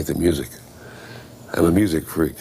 like the music. I'm a music freak.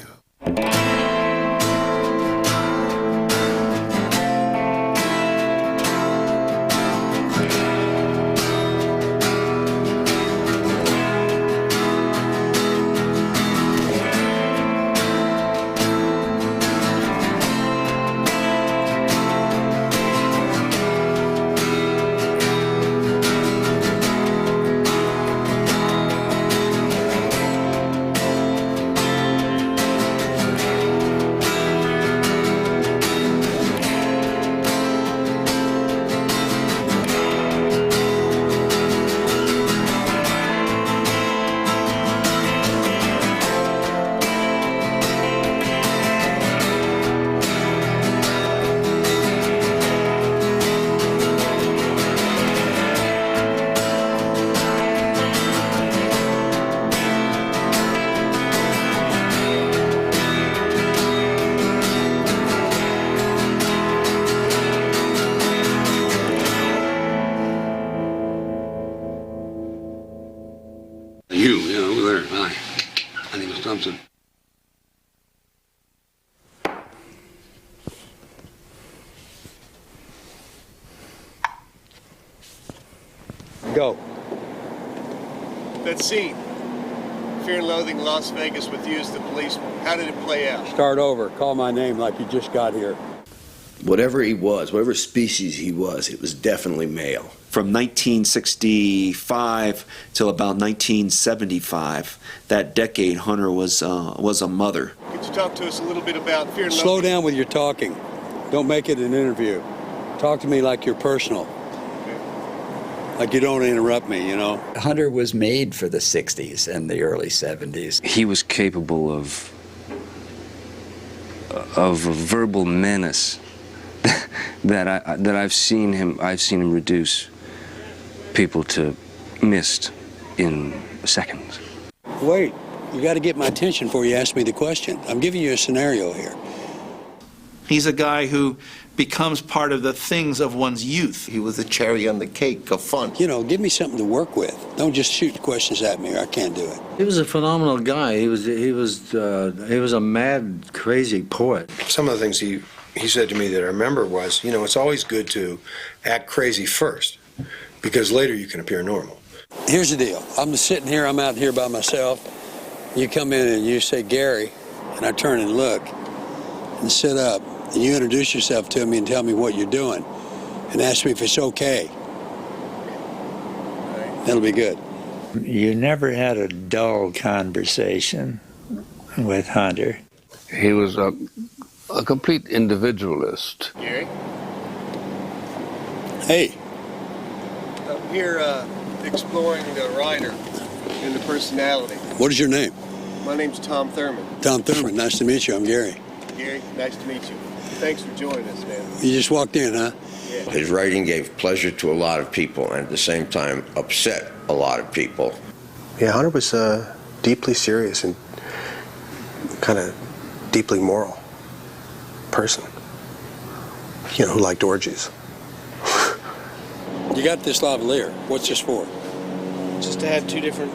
Over there. Hi. My name is Thompson. Go. That scene, Fear and Loathing Las Vegas with you as the policeman. How did it play out? Start over. Call my name like you just got here. Whatever he was, whatever species he was, it was definitely male. From 1965 till about 1975, that decade, Hunter was a mother. Could you talk to us a little bit about Fear and Loathing? Slow down with your talking. Don't make it an interview. Talk to me like you're personal. Like you don't interrupt me, you know? Hunter was made for the 60s and the early 70s. He was capable of a verbal menace that I've seen him reduce people to mist in seconds. Wait, you got to get my attention before you ask me the question. I'm giving you a scenario here. He's a guy who becomes part of the things of one's youth. He was the cherry on the cake of fun. You know, give me something to work with. Don't just shoot questions at me or I can't do it. He was a phenomenal guy. He was a mad, crazy poet. Some of the things he said to me that I remember was, you know, it's always good to act crazy first, because later you can appear normal. Here's the deal. I'm sitting here, I'm out here by myself. You come in and you say, Gary, and I turn and look and sit up, and you introduce yourself to me and tell me what you're doing and ask me if it's okay. That'll be good. You never had a dull conversation with Hunter. He was a complete individualist. Gary? Hey. I'm here exploring the writer and the personality. What is your name? My name's Tom Thurman. Tom Thurman. Nice to meet you. I'm Gary. Gary, nice to meet you. Thanks for joining us, man. You just walked in, huh? Yeah. His writing gave pleasure to a lot of people and at the same time upset a lot of people. Yeah, Hunter was a deeply serious and kind of deeply moral person, you know, who liked orgies. You got this lavalier. What's this for? Just to have two different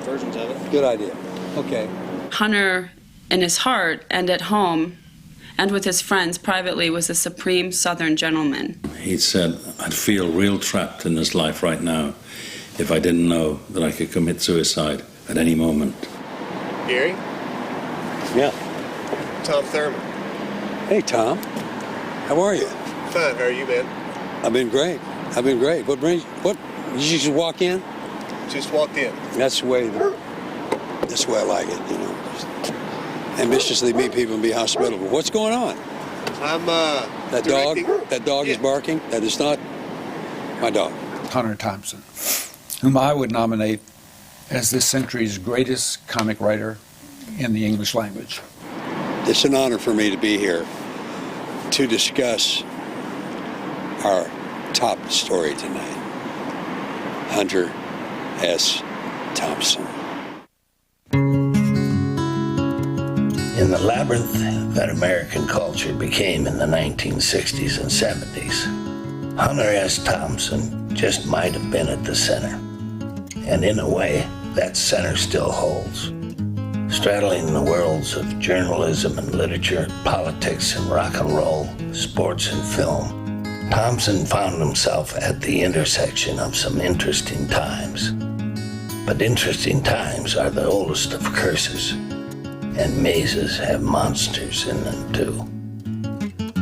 versions of it. Good idea. Okay. Hunter, in his heart and at home, and with his friends privately, was a supreme Southern gentleman. He said, I'd feel real trapped in this life right now if I didn't know that I could commit suicide at any moment. Gary? Yeah. Tom Thurman. Hey, Tom. How are you? Fine. How are you, man? I've been great. What brings? What? Did you just walk in? Just walked in. That's the way I like it, you know. Just ambitiously meet people and be hospitable. What's going on? I'm that directing. dog. That dog is barking. That is not my dog. Hunter Thompson, whom I would nominate as this century's greatest comic writer in the English language. It's an honor for me to be here to discuss our top story tonight, Hunter S. Thompson. In the labyrinth that American culture became in the 1960s and 70s, Hunter S. Thompson just might have been at the center. And in a way, that center still holds. Straddling the worlds of journalism and literature, politics and rock and roll, sports and film, Thompson found himself at the intersection of some interesting times. But interesting times are the oldest of curses, and mazes have monsters in them too.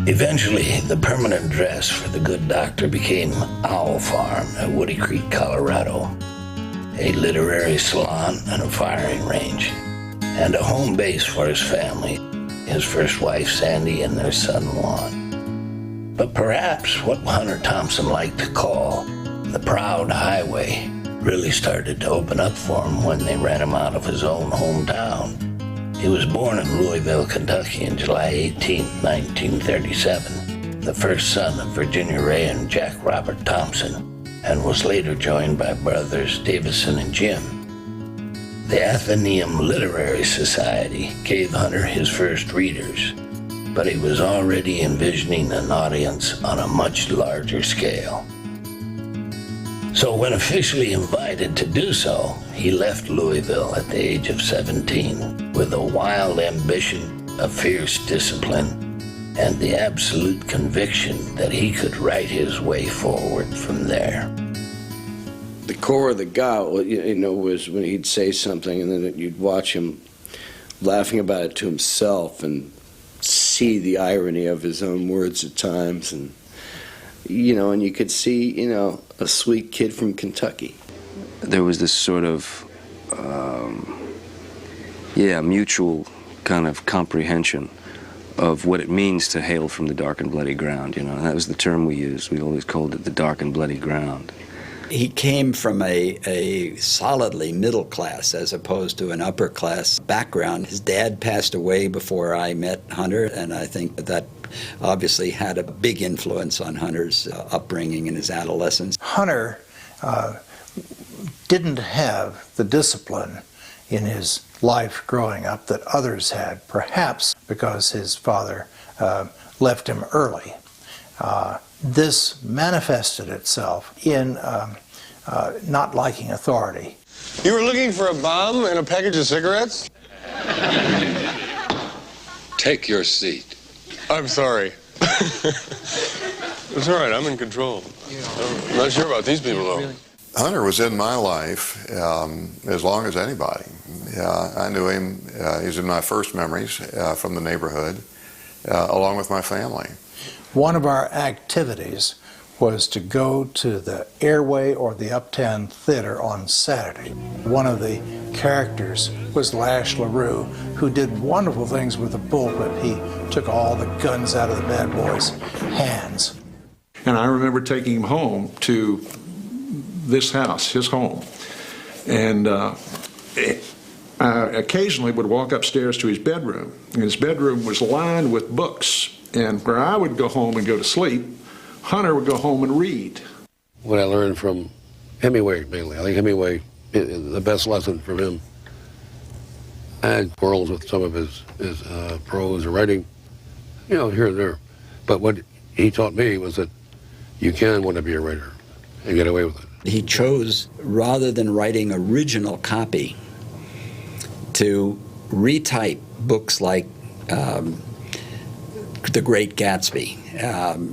Eventually, the permanent address for the good doctor became Owl Farm at Woody Creek, Colorado, a literary salon and a firing range, and a home base for his family, his first wife Sandy and their son Lon. But perhaps what Hunter Thompson liked to call the proud highway really started to open up for him when they ran him out of his own hometown. He was born in Louisville, Kentucky on July 18, 1937, the first son of Virginia Ray and Jack Robert Thompson, and was later joined by brothers Davison and Jim. The Athenaeum Literary Society gave Hunter his first readers, but he was already envisioning an audience on a much larger scale. So when officially invited to do so, he left Louisville at the age of 17 with a wild ambition, a fierce discipline, and the absolute conviction that he could write his way forward from there. The core of the guy, was when he'd say something and then you'd watch him laughing about it to himself and see the irony of his own words at times, and you could see, a sweet kid from Kentucky. There was this sort of, mutual kind of comprehension of what it means to hail from the dark and bloody ground, That was the term we used. We always called it the dark and bloody ground. He came from a solidly middle class as opposed to an upper class background. His dad passed away before I met Hunter, and I think that obviously had a big influence on Hunter's upbringing in his adolescence. Hunter didn't have the discipline in his life growing up that others had, perhaps because his father left him early. This manifested itself in not liking authority. You were looking for a bomb and a package of cigarettes? Take your seat. I'm sorry. It's all right, I'm in control. I'm not sure about these people, though. Hunter was in my life as long as anybody. I knew him. He's in my first memories from the neighborhood, along with my family. One of our activities was to go to the Airway or the Uptown Theater on Saturday. One of the characters was Lash LaRue, who did wonderful things with the bullwhip. He took all the guns out of the bad boys' hands. And I remember taking him home to this house, his home, and I occasionally would walk upstairs to his bedroom, and his bedroom was lined with books, and where I would go home and go to sleep, Hunter would go home and read. What I learned from Hemingway, mainly. I think Hemingway, the best lesson from him. I had quarrels with some of his prose or writing, here and there. But what he taught me was that you can want to be a writer and get away with it. He chose, rather than writing original copy, to retype books like The Great Gatsby,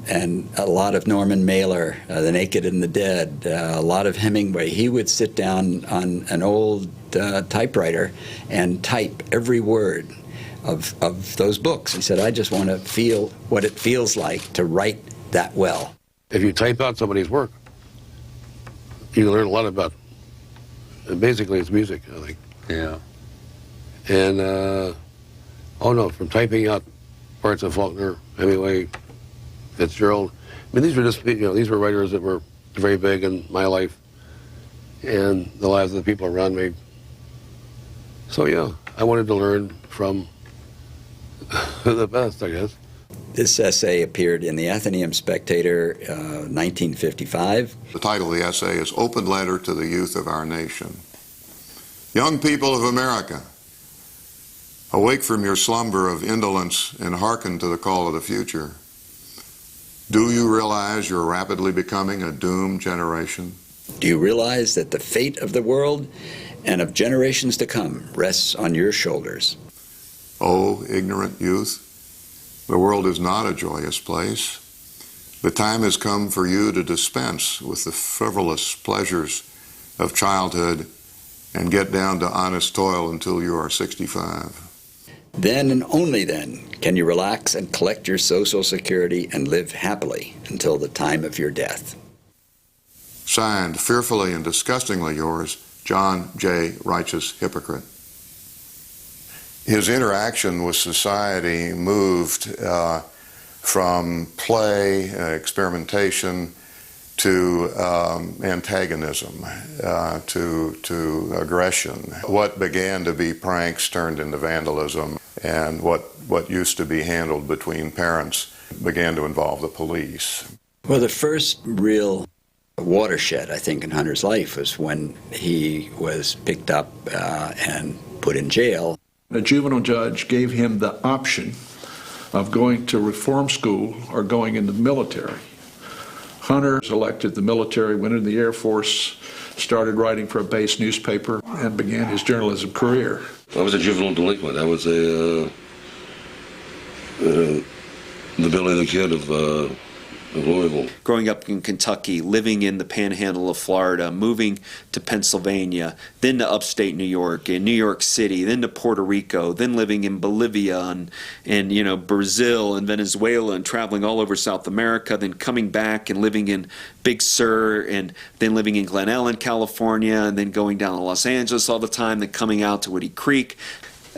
and a lot of Norman Mailer, The Naked and the Dead, a lot of Hemingway. He would sit down on an old typewriter and type every word of those books. He said, I just want to feel what it feels like to write that well. If you type out somebody's work, you learn a lot about it. Basically, it's music, I think. Yeah. And, from typing out parts of Faulkner, Hemingway, Fitzgerald. I mean, these were just, these were writers that were very big in my life and the lives of the people around me. So, I wanted to learn from the best, I guess. This essay appeared in the Athenaeum Spectator, 1955. The title of the essay is Open Letter to the Youth of Our Nation. Young people of America, awake from your slumber of indolence and hearken to the call of the future. Do you realize you're rapidly becoming a doomed generation? Do you realize that the fate of the world and of generations to come rests on your shoulders. Oh, ignorant youth, the world is not a joyous place. The time has come for you to dispense with the frivolous pleasures of childhood and get down to honest toil until you are 65. Then and only then can you relax and collect your Social Security and live happily until the time of your death. Signed, fearfully and disgustingly yours, John J. Righteous Hypocrite. His interaction with society moved from play, experimentation, to antagonism, to aggression. What began to be pranks turned into vandalism, and what used to be handled between parents began to involve the police. Well, the first real watershed, I think, in Hunter's life was when he was picked up and put in jail. A juvenile judge gave him the option of going to reform school or going into the military. Hunter selected the military, went into the Air Force, started writing for a base newspaper, and began his journalism career. I was a juvenile delinquent. I was the Billy the Kid of Louisville. Growing up in Kentucky, living in the panhandle of Florida, moving to Pennsylvania, then to upstate New York, in New York City, then to Puerto Rico, then living in Bolivia and Brazil and Venezuela and traveling all over South America, then coming back and living in Big Sur and then living in Glen Ellen, California, and then going down to Los Angeles all the time, then coming out to Woody Creek.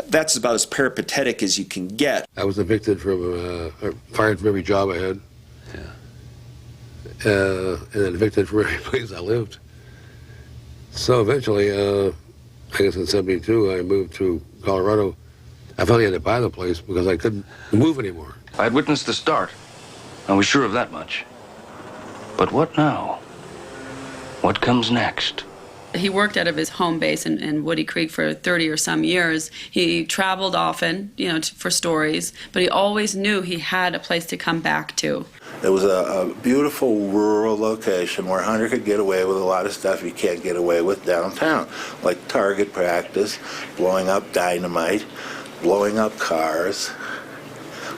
That's about as peripatetic as you can get. I was evicted from, fired from every job I had. And then evicted from every place I lived. So eventually, I guess in '72, I moved to Colorado. I finally had to buy the place because I couldn't move anymore. I had witnessed the start. I was sure of that much. But what now? What comes next? He worked out of his home base in Woody Creek for 30 or some years. He traveled often, for stories, but he always knew he had a place to come back to. It was a beautiful rural location where Hunter could get away with a lot of stuff he can't get away with downtown, like target practice, blowing up dynamite, blowing up cars.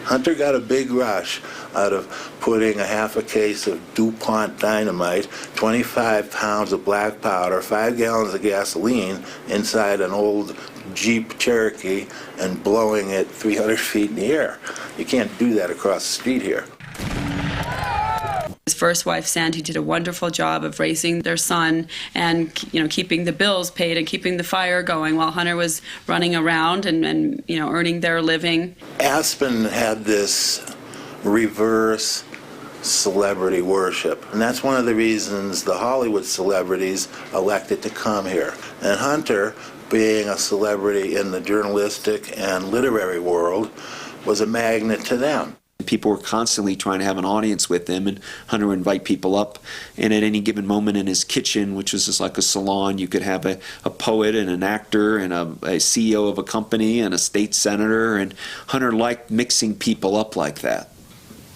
Hunter got a big rush out of putting a half a case of DuPont dynamite, 25 pounds of black powder, 5 gallons of gasoline inside an old Jeep Cherokee and blowing it 300 feet in the air. You can't do that across the street here. His first wife, Sandy, did a wonderful job of raising their son and, keeping the bills paid and keeping the fire going while Hunter was running around and earning their living. Aspen had this reverse celebrity worship, and that's one of the reasons the Hollywood celebrities elected to come here. And Hunter, being a celebrity in the journalistic and literary world, was a magnet to them. People were constantly trying to have an audience with him, and Hunter would invite people up. And at any given moment in his kitchen, which was just like a salon, you could have a poet and an actor and a CEO of a company and a state senator. And Hunter liked mixing people up like that.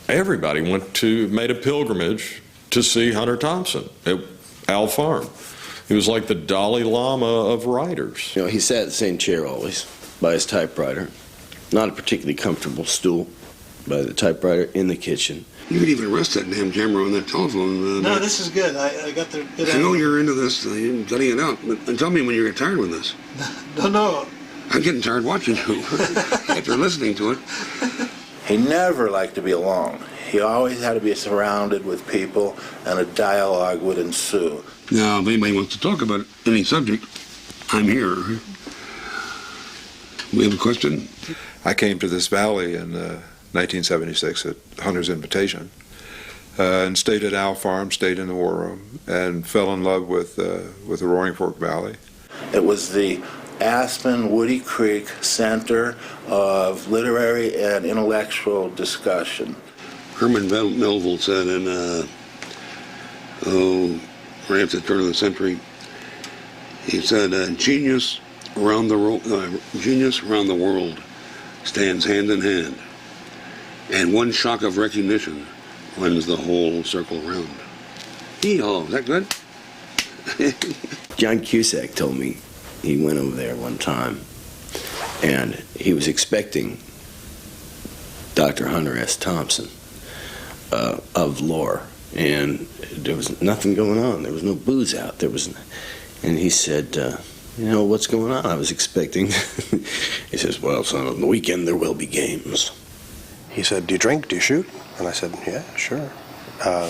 Everybody made a pilgrimage to see Hunter Thompson at Owl Farm. He was like the Dalai Lama of writers. He sat in the same chair always by his typewriter. Not a particularly comfortable stool. By the typewriter in the kitchen. You could even rest that damn camera on that telephone. No, this is good. I got the good I know you're into this, you're studying it out, but tell me when you get tired with this. No. I'm getting tired watching you after listening to it. He never liked to be alone. He always had to be surrounded with people, and a dialogue would ensue. Now, if anybody wants to talk about any subject, I'm here. We have a question? I came to this valley in 1976 at Hunter's invitation, and stayed at Owl Farm, stayed in the War Room, and fell in love with the Roaring Fork Valley. It was the Aspen Woody Creek Center of literary and intellectual discussion. Herman Melville said perhaps at the turn of the century, he said, genius around the world stands hand in hand, and one shock of recognition runs the whole circle round. Hee-haw, is that good? John Cusack told me he went over there one time, and he was expecting Dr. Hunter S. Thompson of lore, and there was nothing going on. There was no booze out. And he said, what's going on? I was expecting. He says, well, son, on the weekend there will be games. He said, do you drink? Do you shoot? And I said, yeah, sure.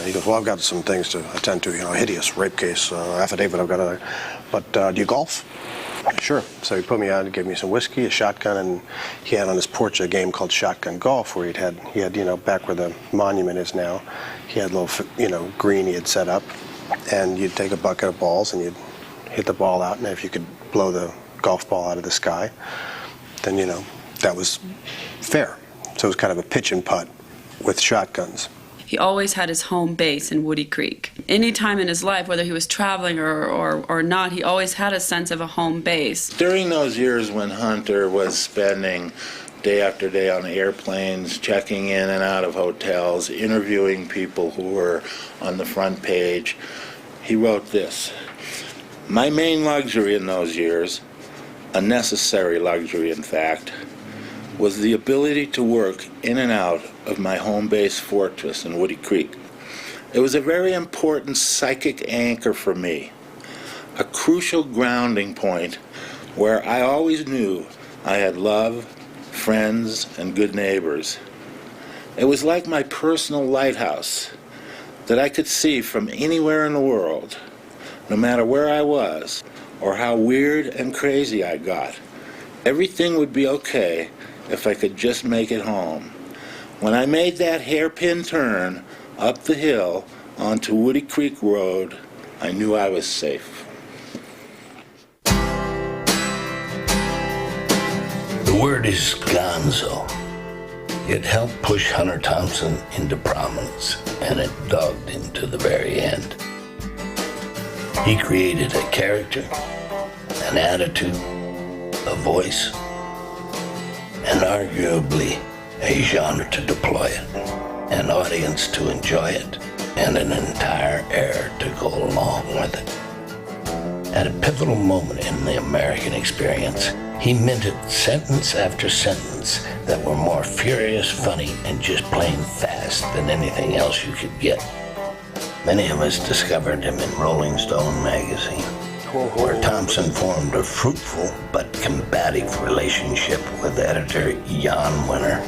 He goes, well, I've got some things to attend to, a hideous rape case, affidavit I've got to, but do you golf? Sure. So he put me out and gave me some whiskey, a shotgun, and he had on his porch a game called Shotgun Golf, where he had, back where the monument is now, he had a little, green he had set up, and you'd take a bucket of balls and you'd hit the ball out, and if you could blow the golf ball out of the sky, then, that was fair. So it was kind of a pitch and putt with shotguns. He always had his home base in Woody Creek. Any time in his life, whether he was traveling or not, he always had a sense of a home base. During those years when Hunter was spending day after day on airplanes, checking in and out of hotels, interviewing people who were on the front page, he wrote this: "My main luxury in those years, a necessary luxury in fact, was the ability to work in and out of my home base fortress in Woody Creek. It was a very important psychic anchor for me, a crucial grounding point where I always knew I had love, friends, and good neighbors. It was like my personal lighthouse that I could see from anywhere in the world, no matter where I was or how weird and crazy I got. Everything would be okay if I could just make it home. When I made that hairpin turn up the hill onto Woody Creek Road, I knew I was safe." The word is gonzo. It helped push Hunter Thompson into prominence, and it dogged him to the very end. He created a character, an attitude, a voice, and arguably a genre to deploy it, an audience to enjoy it, and an entire era to go along with it. At a pivotal moment in the American experience, he minted sentence after sentence that were more furious, funny, and just plain fast than anything else you could get. Many of us discovered him in Rolling Stone magazine, where Thompson formed a fruitful but combative relationship with editor Jan Winter.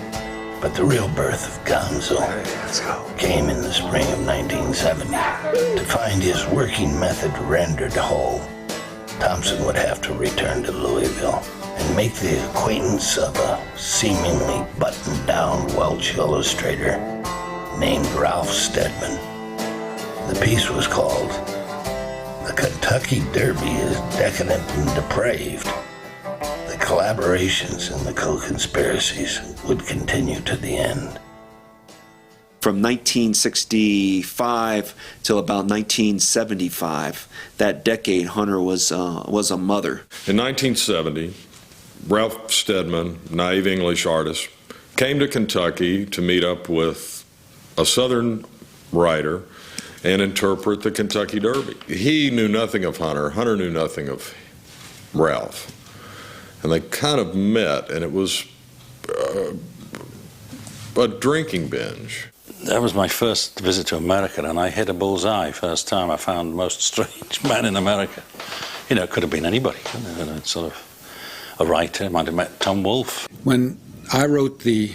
But the real birth of Gonzo came in the spring of 1970. To find his working method rendered whole, Thompson would have to return to Louisville and make the acquaintance of a seemingly buttoned-down Welsh illustrator named Ralph Steadman. The piece was called "The Kentucky Derby is Decadent and Depraved." The collaborations and the co-conspiracies would continue to the end. From 1965 till about 1975, that decade, Hunter was a mother. In 1970, Ralph Steadman, naive English artist, came to Kentucky to meet up with a Southern writer and interpret the Kentucky Derby. He knew nothing of Hunter. Hunter knew nothing of Ralph. And they kind of met, and it was a drinking binge. That was my first visit to America, and I hit a bullseye first time. I found the most strange man in America. It could have been anybody. Sort of a writer. Might have met Tom Wolfe. When I wrote the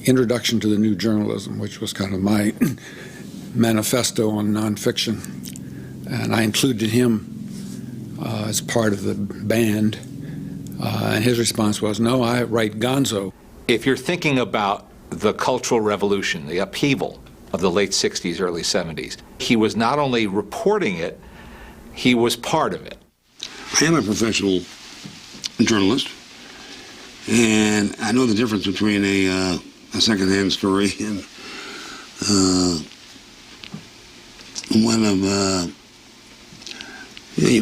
introduction to the new journalism, which was kind of my manifesto on nonfiction, and I included him as part of the band, and his response was, "No, I write gonzo." If you're thinking about the Cultural Revolution, the upheaval of the late 60s, early 70s, he was not only reporting it, he was part of it. I am a professional journalist, and I know the difference between a secondhand story and one of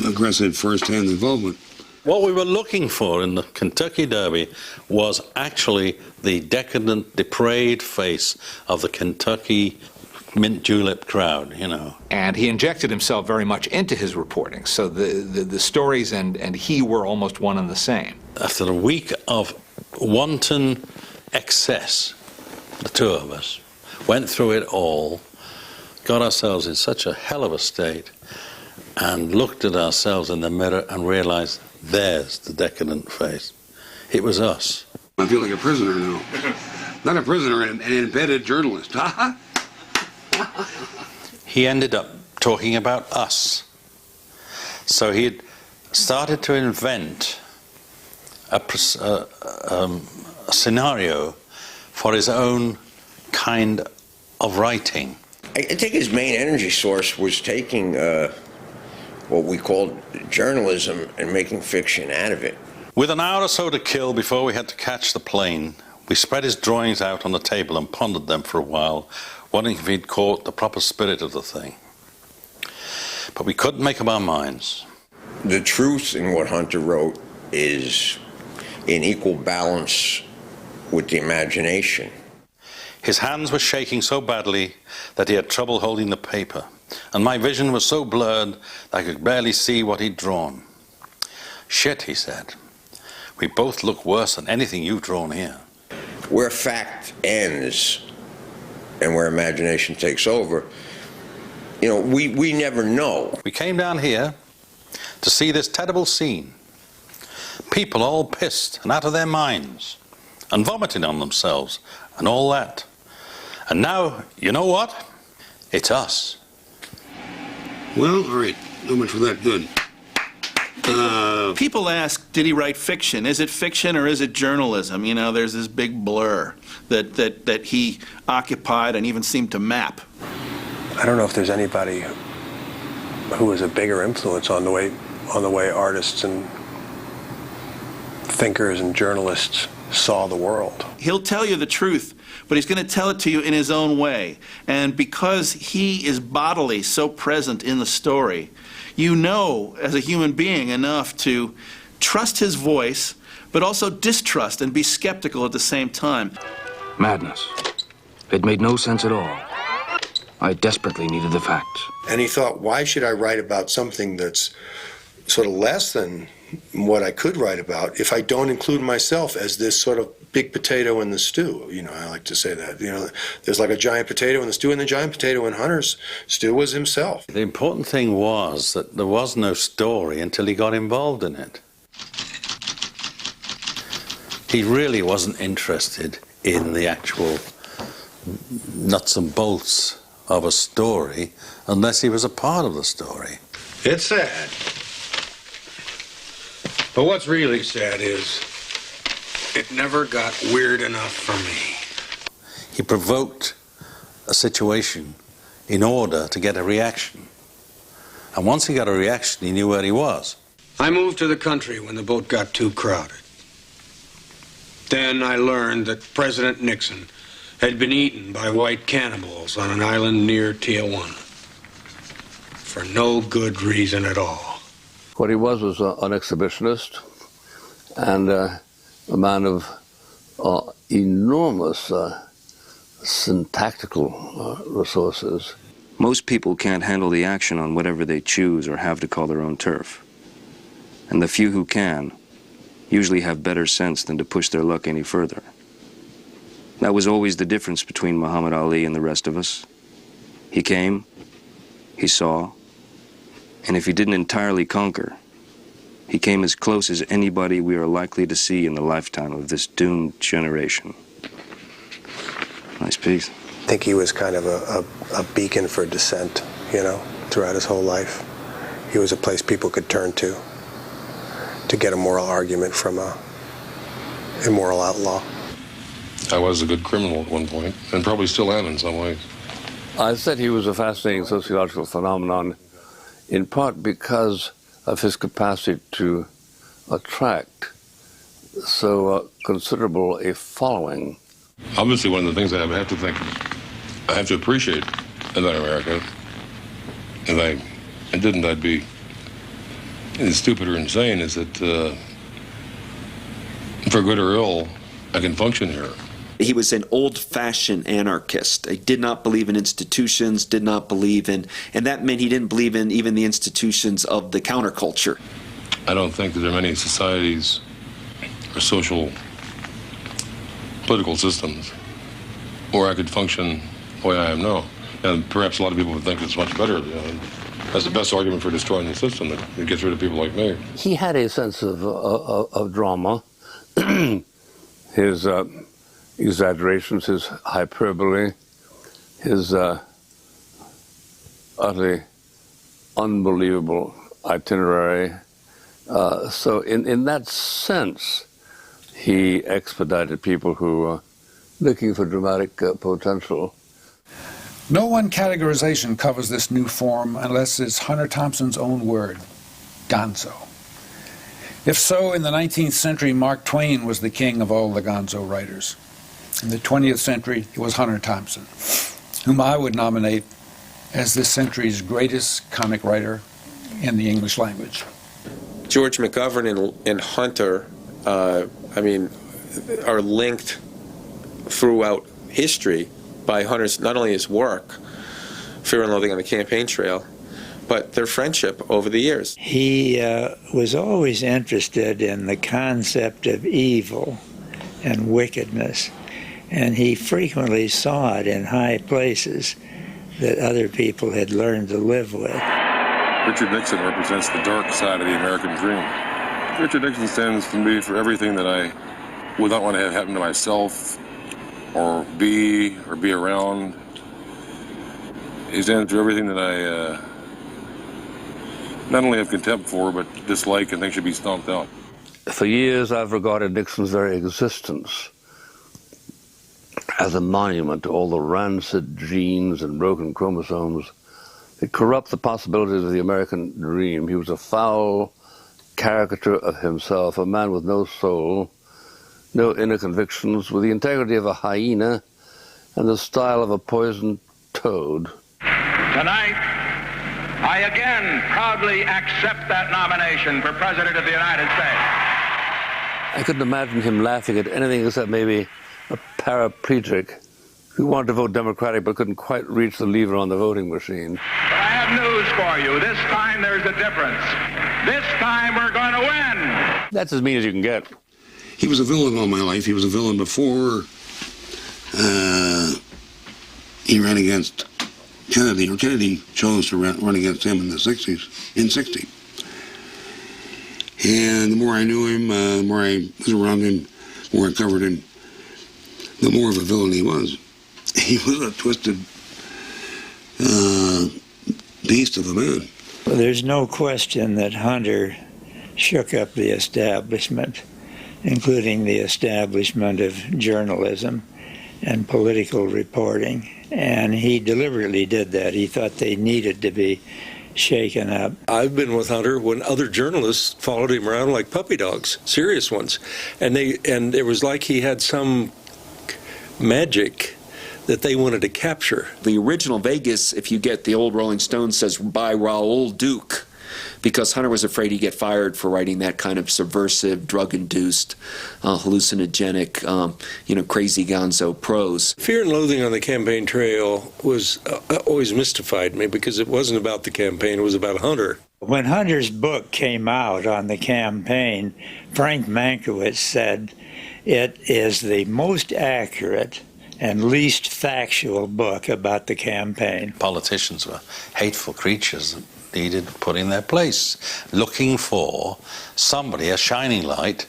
aggressive first-hand involvement. What we were looking for in the Kentucky Derby was actually the decadent, depraved face of the Kentucky mint julep crowd, you know. And he injected himself very much into his reporting, so the stories and he were almost one and the same. After a week of wanton excess, the two of us went through it all, got ourselves in such a hell of a state, and looked at ourselves in the mirror and realized, there's the decadent face. It was us. I feel like a prisoner now. Not a prisoner, an embedded journalist. He ended up talking about us. So he had started to invent a scenario for his own kind of writing. I think his main energy source was taking what we called journalism and making fiction out of it. With an hour or so to kill before we had to catch the plane, we spread his drawings out on the table and pondered them for a while, wondering if he'd caught the proper spirit of the thing. But we couldn't make up our minds. The truth in what Hunter wrote is in equal balance with the imagination. His hands were shaking so badly that he had trouble holding the paper, and my vision was so blurred that I could barely see what he'd drawn. Shit, he said. We both look worse than anything you've drawn here. Where fact ends and where imagination takes over, you know, we never know. We came down here to see this terrible scene. People all pissed and out of their minds and vomiting on themselves and all that. And now, you know what? It's us. Well, all right. No much for that. Good. People ask, did he write fiction? Is it fiction or is it journalism? You know, there's this big blur that he occupied and even seemed to map. I don't know if there's anybody who was a bigger influence on the way artists and thinkers and journalists saw the world. He'll tell you the truth, but he's going to tell it to you in his own way. And because he is bodily so present in the story, you know, as a human being, enough to trust his voice, but also distrust and be skeptical at the same time. Madness. It made no sense at all. I desperately needed the facts. And he thought, why should I write about something that's sort of less than what I could write about if I don't include myself as this sort of big potato in the stew? You know, I like to say that. You know, there's like a giant potato in the stew, and the giant potato in Hunter's stew was himself. The important thing was that there was no story until he got involved in it. He really wasn't interested in the actual nuts and bolts of a story unless he was a part of the story. It's sad. But what's really sad is it never got weird enough for me. He provoked a situation in order to get a reaction. And once he got a reaction, he knew where he was. I moved to the country when the boat got too crowded. Then I learned that President Nixon had been eaten by white cannibals on an island near Tijuana. For no good reason at all. What he was an exhibitionist and a man of enormous syntactical resources. Most people can't handle the action on whatever they choose or have to call their own turf. And the few who can usually have better sense than to push their luck any further. That was always the difference between Muhammad Ali and the rest of us. He came, he saw, and if he didn't entirely conquer, he came as close as anybody we are likely to see in the lifetime of this doomed generation. Nice piece. I think he was kind of a beacon for dissent, you know, throughout his whole life. He was a place people could turn to get a moral argument from a immoral outlaw. I was a good criminal at one point, and probably still am in some ways. I said he was a fascinating sociological phenomenon, in part because of his capacity to attract so considerable a following. Obviously, one of the things I have to appreciate about America, if I didn't, I'd be stupid or insane, is that for good or ill, I can function here. He was an old-fashioned anarchist. He did not believe in institutions, did not believe in, and that meant he didn't believe in even the institutions of the counterculture. I don't think that there are many societies or social political systems where I could function the way I am now. And perhaps a lot of people would think it's much better. That's the best argument for destroying the system. It gets rid of people like me. He had a sense of drama. His exaggerations, his hyperbole, his utterly unbelievable itinerary. So in that sense, he expedited people who were looking for dramatic potential. No one categorization covers this new form unless it's Hunter Thompson's own word, gonzo. If so, in the 19th century, Mark Twain was the king of all the gonzo writers. In the 20th century, it was Hunter Thompson, whom I would nominate as this century's greatest comic writer in the English language. George McGovern and Hunter, are linked throughout history by Hunter's, not only his work, Fear and Loathing on the Campaign Trail, but their friendship over the years. He was always interested in the concept of evil and wickedness, and he frequently saw it in high places that other people had learned to live with. Richard Nixon represents the dark side of the American dream. Richard Nixon stands to me for everything that I would not want to have happen to myself or be around. He stands for everything that I not only have contempt for, but dislike and think should be stomped out. For years, I've regarded Nixon's very existence as a monument to all the rancid genes and broken chromosomes that corrupt the possibilities of the American dream. He was a foul caricature of himself, a man with no soul, no inner convictions, with the integrity of a hyena and the style of a poisoned toad. Tonight, I again proudly accept that nomination for President of the United States. I couldn't imagine him laughing at anything except maybe a paraplegic who wanted to vote Democratic but couldn't quite reach the lever on the voting machine. But I have news for you. This time there's a difference. This time we're going to win. That's as mean as you can get. He was a villain all my life. He was a villain before he ran against Kennedy, or Kennedy chose to run against him in the 60s, in 60. And the more I knew him, the more I was around him, the more I covered him, the more of a villain he was. He was a twisted beast of a man. Well, there's no question that Hunter shook up the establishment, including the establishment of journalism and political reporting. And he deliberately did that. He thought they needed to be shaken up. I've been with Hunter when other journalists followed him around like puppy dogs, serious ones. And it was like he had some magic that they wanted to capture. The original Vegas, if you get the old Rolling Stone, says by Raoul Duke, because Hunter was afraid he'd get fired for writing that kind of subversive, drug-induced, hallucinogenic, crazy gonzo prose. Fear and Loathing on the Campaign Trail was always mystified me because it wasn't about the campaign, it was about Hunter. When Hunter's book came out on the campaign, Frank Mankiewicz said it is the most accurate and least factual book about the campaign. Politicians were hateful creatures that needed put in their place, looking for somebody, a shining light,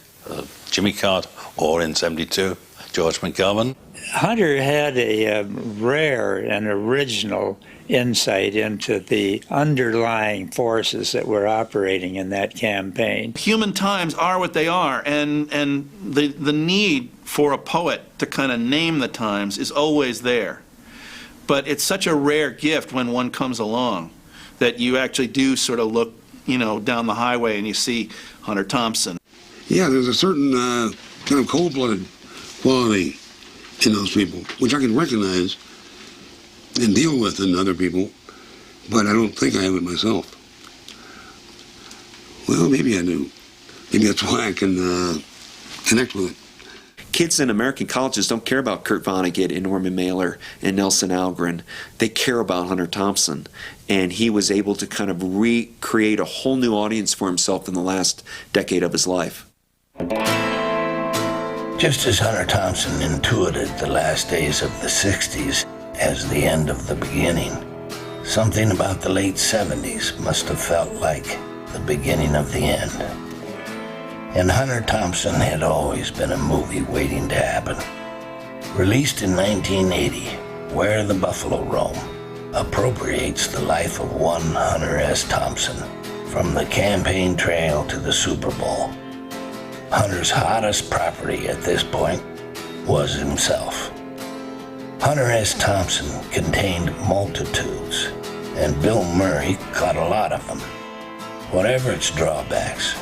Jimmy Carter, or in 72, George McGovern. Hunter had a rare and original insight into the underlying forces that were operating in that campaign. Human times are what they are, and the need for a poet to kind of name the times is always there. But it's such a rare gift when one comes along that you actually do sort of look, down the highway and you see Hunter Thompson. Yeah, there's a certain kind of cold-blooded quality in those people, which I can recognize and deal with in other people, but I don't think I have it myself. Well, maybe I do. Maybe that's why I can connect with it. Kids in American colleges don't care about Kurt Vonnegut and Norman Mailer and Nelson Algren. They care about Hunter Thompson. And he was able to kind of recreate a whole new audience for himself in the last decade of his life. Just as Hunter Thompson intuited the last days of the 60s as the end of the beginning, something about the late 70s must have felt like the beginning of the end. And Hunter Thompson had always been a movie waiting to happen. Released in 1980, Where the Buffalo Roam appropriates the life of one Hunter S. Thompson from the campaign trail to the Super Bowl. Hunter's hottest property at this point was himself. Hunter S. Thompson contained multitudes, and Bill Murray caught a lot of them. Whatever its drawbacks,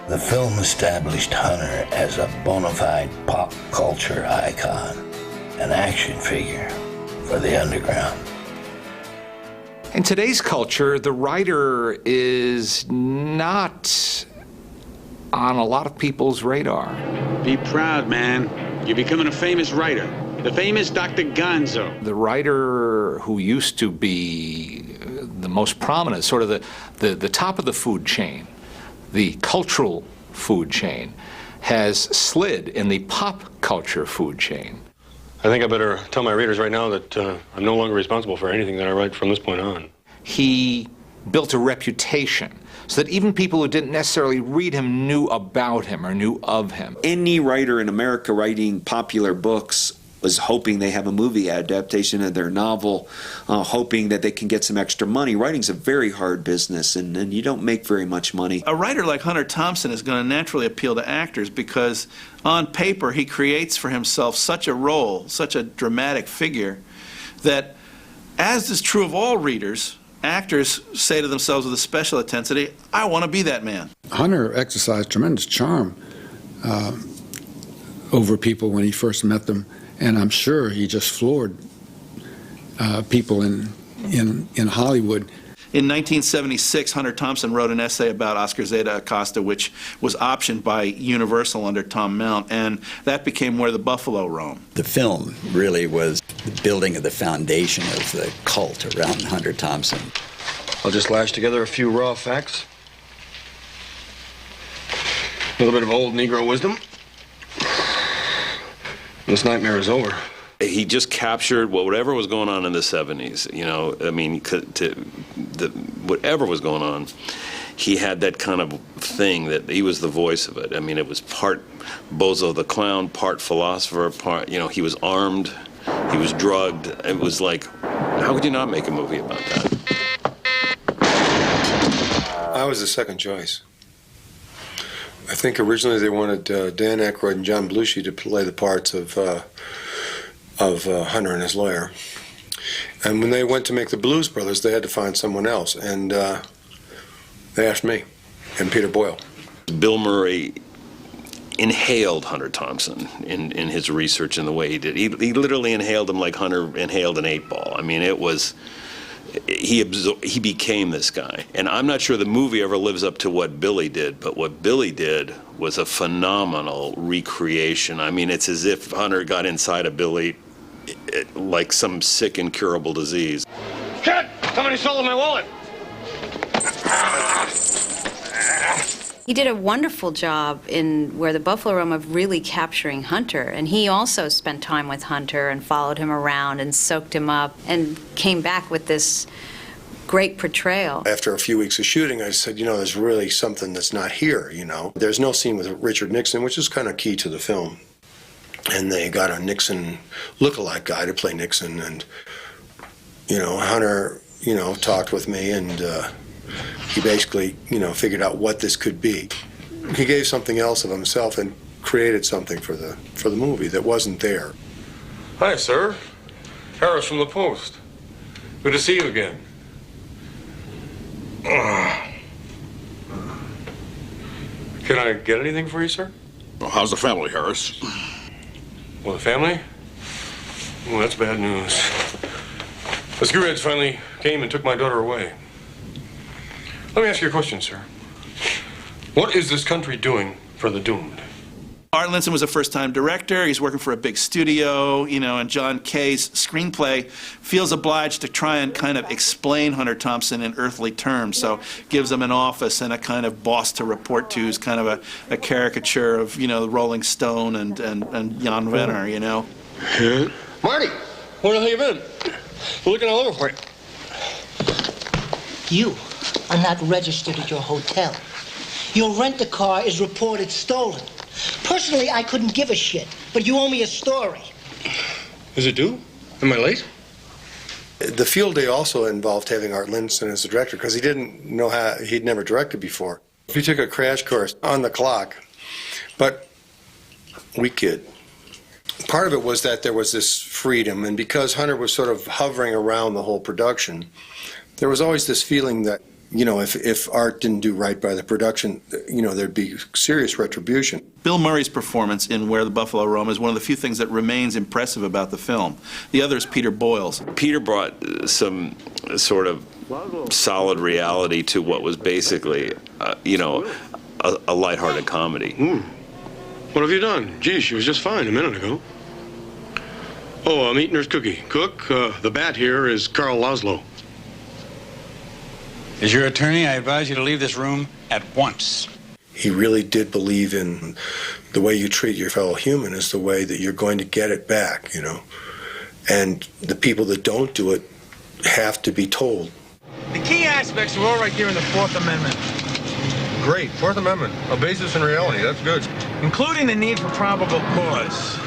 the film established Hunter as a bona fide pop culture icon, an action figure for the underground. In today's culture, the writer is not on a lot of people's radar. Be proud, man. You're becoming a famous writer. The famous Dr. Gonzo. The writer who used to be the most prominent, sort of the top of the food chain, the cultural food chain, has slid in the pop culture food chain. I think I better tell my readers right now that I'm no longer responsible for anything that I write from this point on. He built a reputation so that even people who didn't necessarily read him knew about him or knew of him. Any writer in America writing popular books was hoping they have a movie adaptation of their novel, hoping that they can get some extra money. Writing's a very hard business, and you don't make very much money. A writer like Hunter Thompson is going to naturally appeal to actors because on paper he creates for himself such a role, such a dramatic figure, that, as is true of all readers, actors say to themselves with a special intensity, I want to be that man. Hunter exercised tremendous charm over people when he first met them, and I'm sure he just floored people in Hollywood. In 1976, Hunter Thompson wrote an essay about Oscar Zeta Acosta, which was optioned by Universal under Tom Mount, and that became Where the Buffalo Roam. The film really was the building of the foundation of the cult around Hunter Thompson. I'll just lash together a few raw facts. A little bit of old Negro wisdom. This nightmare is over. He just captured whatever was going on in the 70s, you know, I mean, whatever was going on, he had that kind of thing that he was the voice of it. I mean, it was part Bozo the Clown, part philosopher, part, you know, he was armed, he was drugged. It was like, how could you not make a movie about that? I was the second choice. I think originally they wanted Dan Aykroyd and John Belushi to play the parts of Hunter and his lawyer. And when they went to make the Blues Brothers, they had to find someone else. And they asked me and Peter Boyle. Bill Murray inhaled Hunter Thompson in his research in the way he did. He literally inhaled him like Hunter inhaled an 8-ball. I mean, it was... He became this guy. And I'm not sure the movie ever lives up to what Billy did, but what Billy did was a phenomenal recreation. I mean, it's as if Hunter got inside of Billy like some sick, incurable disease. Kid! Somebody stole my wallet! He did a wonderful job in Where the Buffalo Roam of really capturing Hunter, and he also spent time with Hunter and followed him around and soaked him up and came back with this great portrayal. After a few weeks of shooting, I said, you know, there's really something that's not here, you know. There's no scene with Richard Nixon, which is kind of key to the film. And they got a Nixon look-alike guy to play Nixon, and, you know, Hunter, you know, talked with me, and he basically, you know, figured out what this could be. He gave something else of himself and created something for the movie that wasn't there. Hi, sir. Harris from the Post. Good to see you again. Can I get anything for you, sir? Well, how's the family, Harris? Well, the family? Well, that's bad news. The screwheads finally came and took my daughter away. Let me ask you a question, sir. What is this country doing for the doomed? Art Linson was a first-time director. He's working for a big studio, and John Kay's screenplay feels obliged to try and kind of explain Hunter Thompson in earthly terms. So gives him an office and a kind of boss to report to, who's kind of a caricature of, Rolling Stone and Jan Wenner, Yeah. Marty, where the hell you been? We're looking all over for you. You are not registered at your hotel. Your rent-a-car is reported stolen. Personally, I couldn't give a shit, but you owe me a story. Is it due? Am I late? The field day also involved having Art Linson as the director because he didn't know how, he'd never directed before. He took a crash course on the clock, but we kid. Part of it was that there was this freedom, and because Hunter was sort of hovering around the whole production, there was always this feeling that, if Art didn't do right by the production, there'd be serious retribution. Bill Murray's performance in Where the Buffalo Roam is one of the few things that remains impressive about the film. The other is Peter Boyle's. Peter brought some sort of solid reality to what was basically, a lighthearted comedy. What have you done? Gee, she was just fine a minute ago. Oh, I'm eating her cookie. Cook, the bat here is Carl Laszlo. As your attorney, I advise you to leave this room at once. He really did believe in the way you treat your fellow human is the way that you're going to get it back, And the people that don't do it have to be told. The key aspects are all right there in the Fourth Amendment. Great, Fourth Amendment. A basis in reality, that's good. Including the need for probable cause.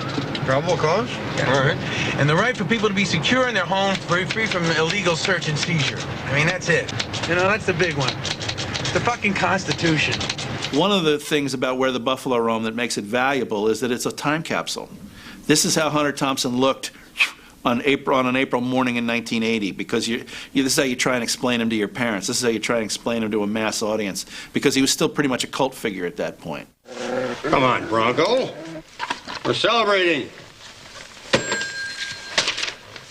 Probable cause? Yeah. All right. And the right for people to be secure in their homes, free from illegal search and seizure. I mean, that's it. That's the big one. The fucking Constitution. One of the things about Where the Buffalo Roam that makes it valuable is that it's a time capsule. This is how Hunter Thompson looked on an April morning in 1980, because this is how you try and explain him to your parents. This is how you try and explain him to a mass audience, because he was still pretty much a cult figure at that point. Come on, Bronco. We're celebrating.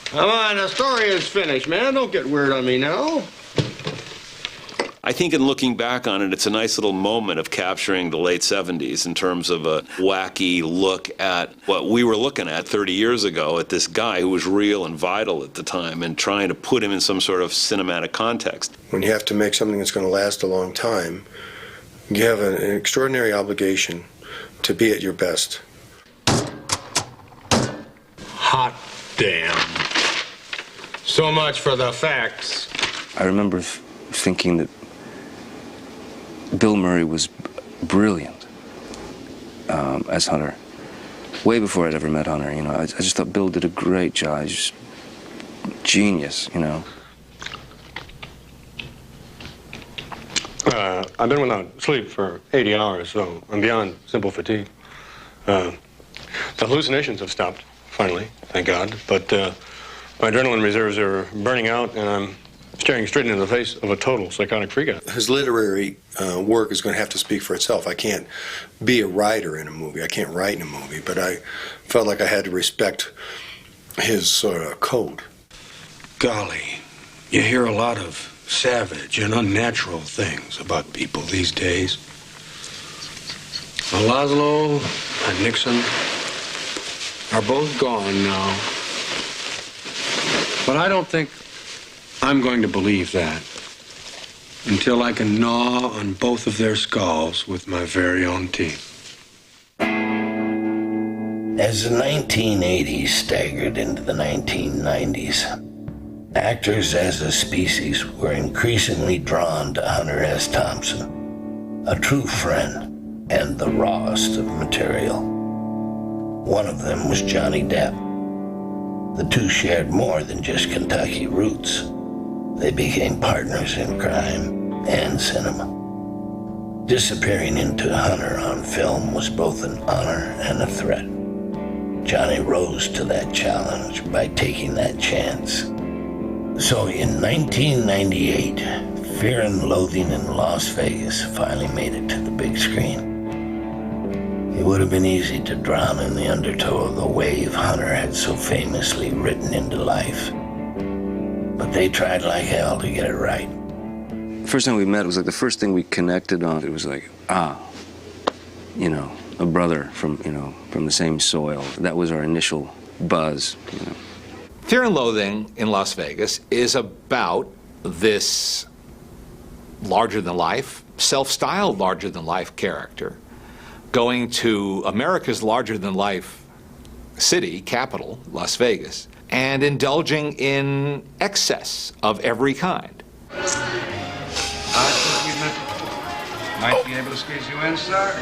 Come on, the story is finished, man. Don't get weird on me now. I think in looking back on it, it's a nice little moment of capturing the late 70s in terms of a wacky look at what we were looking at 30 years ago, at this guy who was real and vital at the time, and trying to put him in some sort of cinematic context. When you have to make something that's going to last a long time, you have an extraordinary obligation to be at your best. Hot damn. So much for the facts. I remember thinking that Bill Murray was brilliant as Hunter. Way before I'd ever met Hunter, I just thought Bill did a great job. He's just genius, I've been without sleep for 80 hours, so I'm beyond simple fatigue. The hallucinations have stopped, finally, thank God. But my adrenaline reserves are burning out, and I'm staring straight into the face of a total psychotic freakout. His literary work is going to have to speak for itself. I can't be a writer in a movie. I can't write in a movie, but I felt like I had to respect his sort of code. Golly, you hear a lot of savage and unnatural things about people these days. Laszlo and Nixon are both gone now. But I don't think I'm going to believe that until I can gnaw on both of their skulls with my very own teeth. As the 1980s staggered into the 1990s, actors as a species were increasingly drawn to Hunter S. Thompson, a true friend and the rawest of material. One of them was Johnny Depp. The two shared more than just Kentucky roots. They became partners in crime and cinema. Disappearing into Hunter on film was both an honor and a threat. Johnny rose to that challenge by taking that chance. So in 1998, Fear and Loathing in Las Vegas finally made it to the big screen. It would have been easy to drown in the undertow of the wave Hunter had so famously written into life. But they tried like hell to get it right. The first time we met, it was like the first thing we connected on. It was like, a brother from, from the same soil. That was our initial buzz, Fear and Loathing in Las Vegas is about this larger-than-life, self-styled larger-than-life character going to America's larger-than-life city, capital, Las Vegas, and indulging in excess of every kind. Might be able to squeeze you in, sir.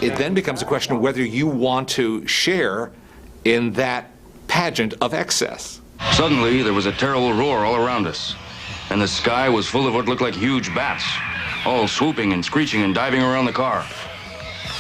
It then becomes a question of whether you want to share in that pageant of excess. Suddenly, there was a terrible roar all around us, and the sky was full of what looked like huge bats, all swooping and screeching and diving around the car.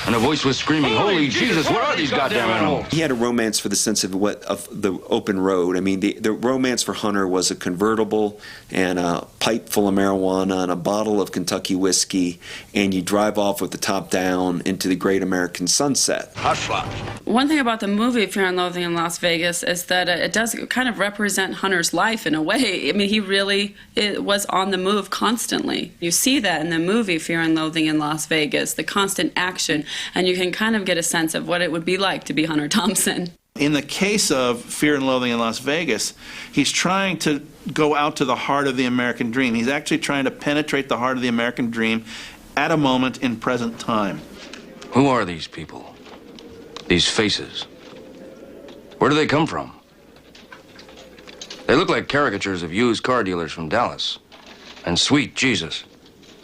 And a voice was screaming, "Holy Jesus, where are these goddamn animals?" He had a romance for the sense of the open road. I mean, the romance for Hunter was a convertible and a pipe full of marijuana and a bottle of Kentucky whiskey, and you drive off with the top down into the great American sunset. One thing about the movie Fear and Loathing in Las Vegas is that it does kind of represent Hunter's life in a way. I mean, he really was on the move constantly. You see that in the movie Fear and Loathing in Las Vegas, the constant action, and you can kind of get a sense of what it would be like to be Hunter Thompson. In the case of Fear and Loathing in Las Vegas, he's trying to go out to the heart of the American dream. He's actually trying to penetrate the heart of the American dream at a moment in present time. Who are these people? These faces? Where do they come from? They look like caricatures of used car dealers from Dallas. And sweet Jesus,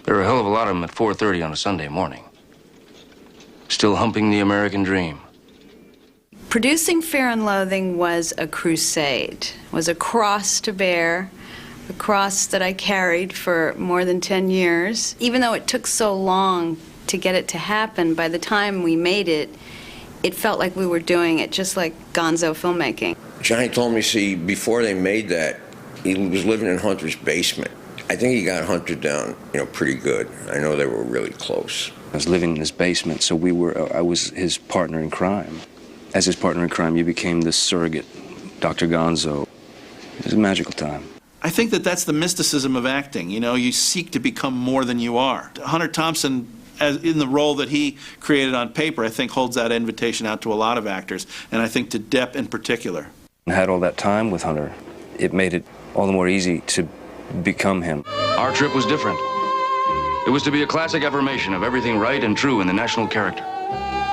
there are a hell of a lot of them at 4:30 on a Sunday morning. Still humping the American dream. Producing Fear and Loathing was a crusade, was a cross to bear, a cross that I carried for more than 10 years. Even though it took so long to get it to happen, by the time we made it, it felt like we were doing it just like gonzo filmmaking. Johnny told me, see, before they made that, he was living in Hunter's basement. I think he got Hunter down, pretty good. I know they were really close. I was living in his basement, so I was his partner in crime. As his partner in crime, you became this surrogate, Dr. Gonzo. It was a magical time. I think that that's the mysticism of acting. You seek to become more than you are. Hunter Thompson, in the role that he created on paper, I think holds that invitation out to a lot of actors, and I think to Depp in particular. I had all that time with Hunter. It made it all the more easy to become him. Our trip was different. It was to be a classic affirmation of everything right and true in the national character.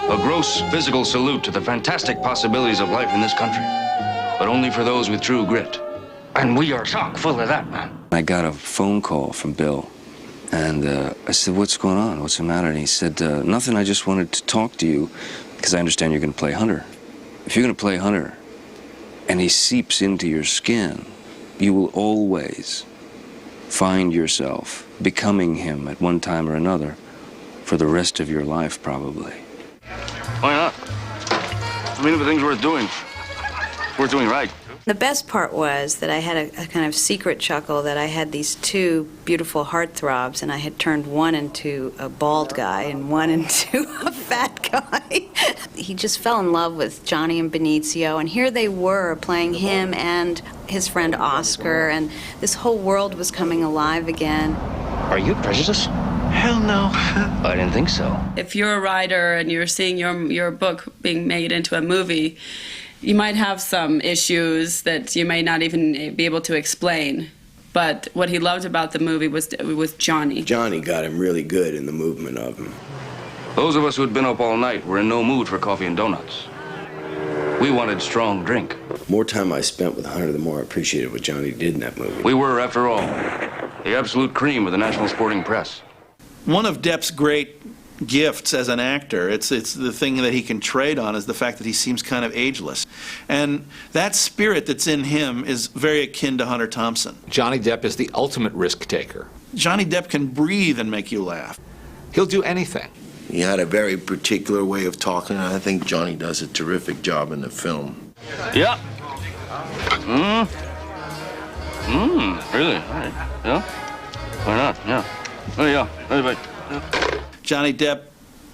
A gross physical salute to the fantastic possibilities of life in this country, but only for those with true grit. And we are chock full of that, man. I got a phone call from Bill, and I said, "What's going on? What's the matter?" And he said, "Nothing, I just wanted to talk to you, because I understand you're going to play Hunter. If you're going to play Hunter, and he seeps into your skin, you will always find yourself becoming him at one time or another for the rest of your life, probably." Why not? I mean, if the thing's worth doing right. The best part was that I had a kind of secret chuckle that I had these two beautiful heartthrobs, and I had turned one into a bald guy and one into a fat guy. He just fell in love with Johnny and Benicio, and here they were playing him and his friend Oscar, and this whole world was coming alive again. Are you prejudiced? Hell no. I didn't think so. If you're a writer and you're seeing your book being made into a movie, you might have some issues that you may not even be able to explain. But what he loved about the movie was Johnny. Johnny got him really good in the movement of him. Those of us who had been up all night were in no mood for coffee and donuts. We wanted strong drink. The more time I spent with Hunter, the more I appreciated what Johnny did in that movie. We were, after all, the absolute cream of the national sporting press. One of Depp's great gifts as an actor, it's the thing that he can trade on, is the fact that he seems kind of ageless. And that spirit that's in him is very akin to Hunter Thompson. Johnny Depp is the ultimate risk taker. Johnny Depp can breathe and make you laugh. He'll do anything. He had a very particular way of talking, and I think Johnny does a terrific job in the film. Yeah. Really? All right. Yeah? Why not? Yeah. Oh, yeah. Anyway. Yeah. Johnny Depp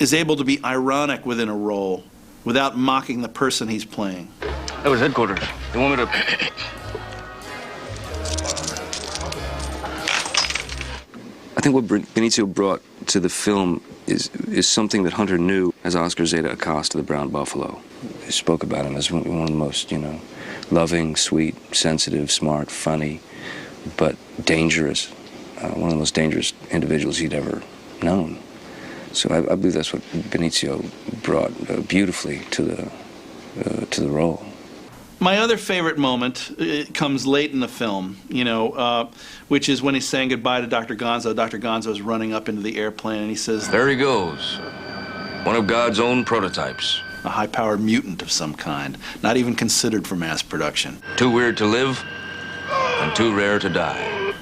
is able to be ironic within a role without mocking the person he's playing. That was headquarters. They want me to... I think what Benicio brought to the film is something that Hunter knew as Oscar Zeta Acosta, the Brown Buffalo. He spoke about him as one of the most, loving, sweet, sensitive, smart, funny, but dangerous. One of the most dangerous individuals he'd ever known. So I believe that's what Benicio brought beautifully to the role. My other favorite moment comes late in the film, which is when he's saying goodbye to Dr. Gonzo. Dr. Gonzo's running up into the airplane, and he says, "There he goes, one of God's own prototypes. A high-powered mutant of some kind, not even considered for mass production. Too weird to live, and too rare to die."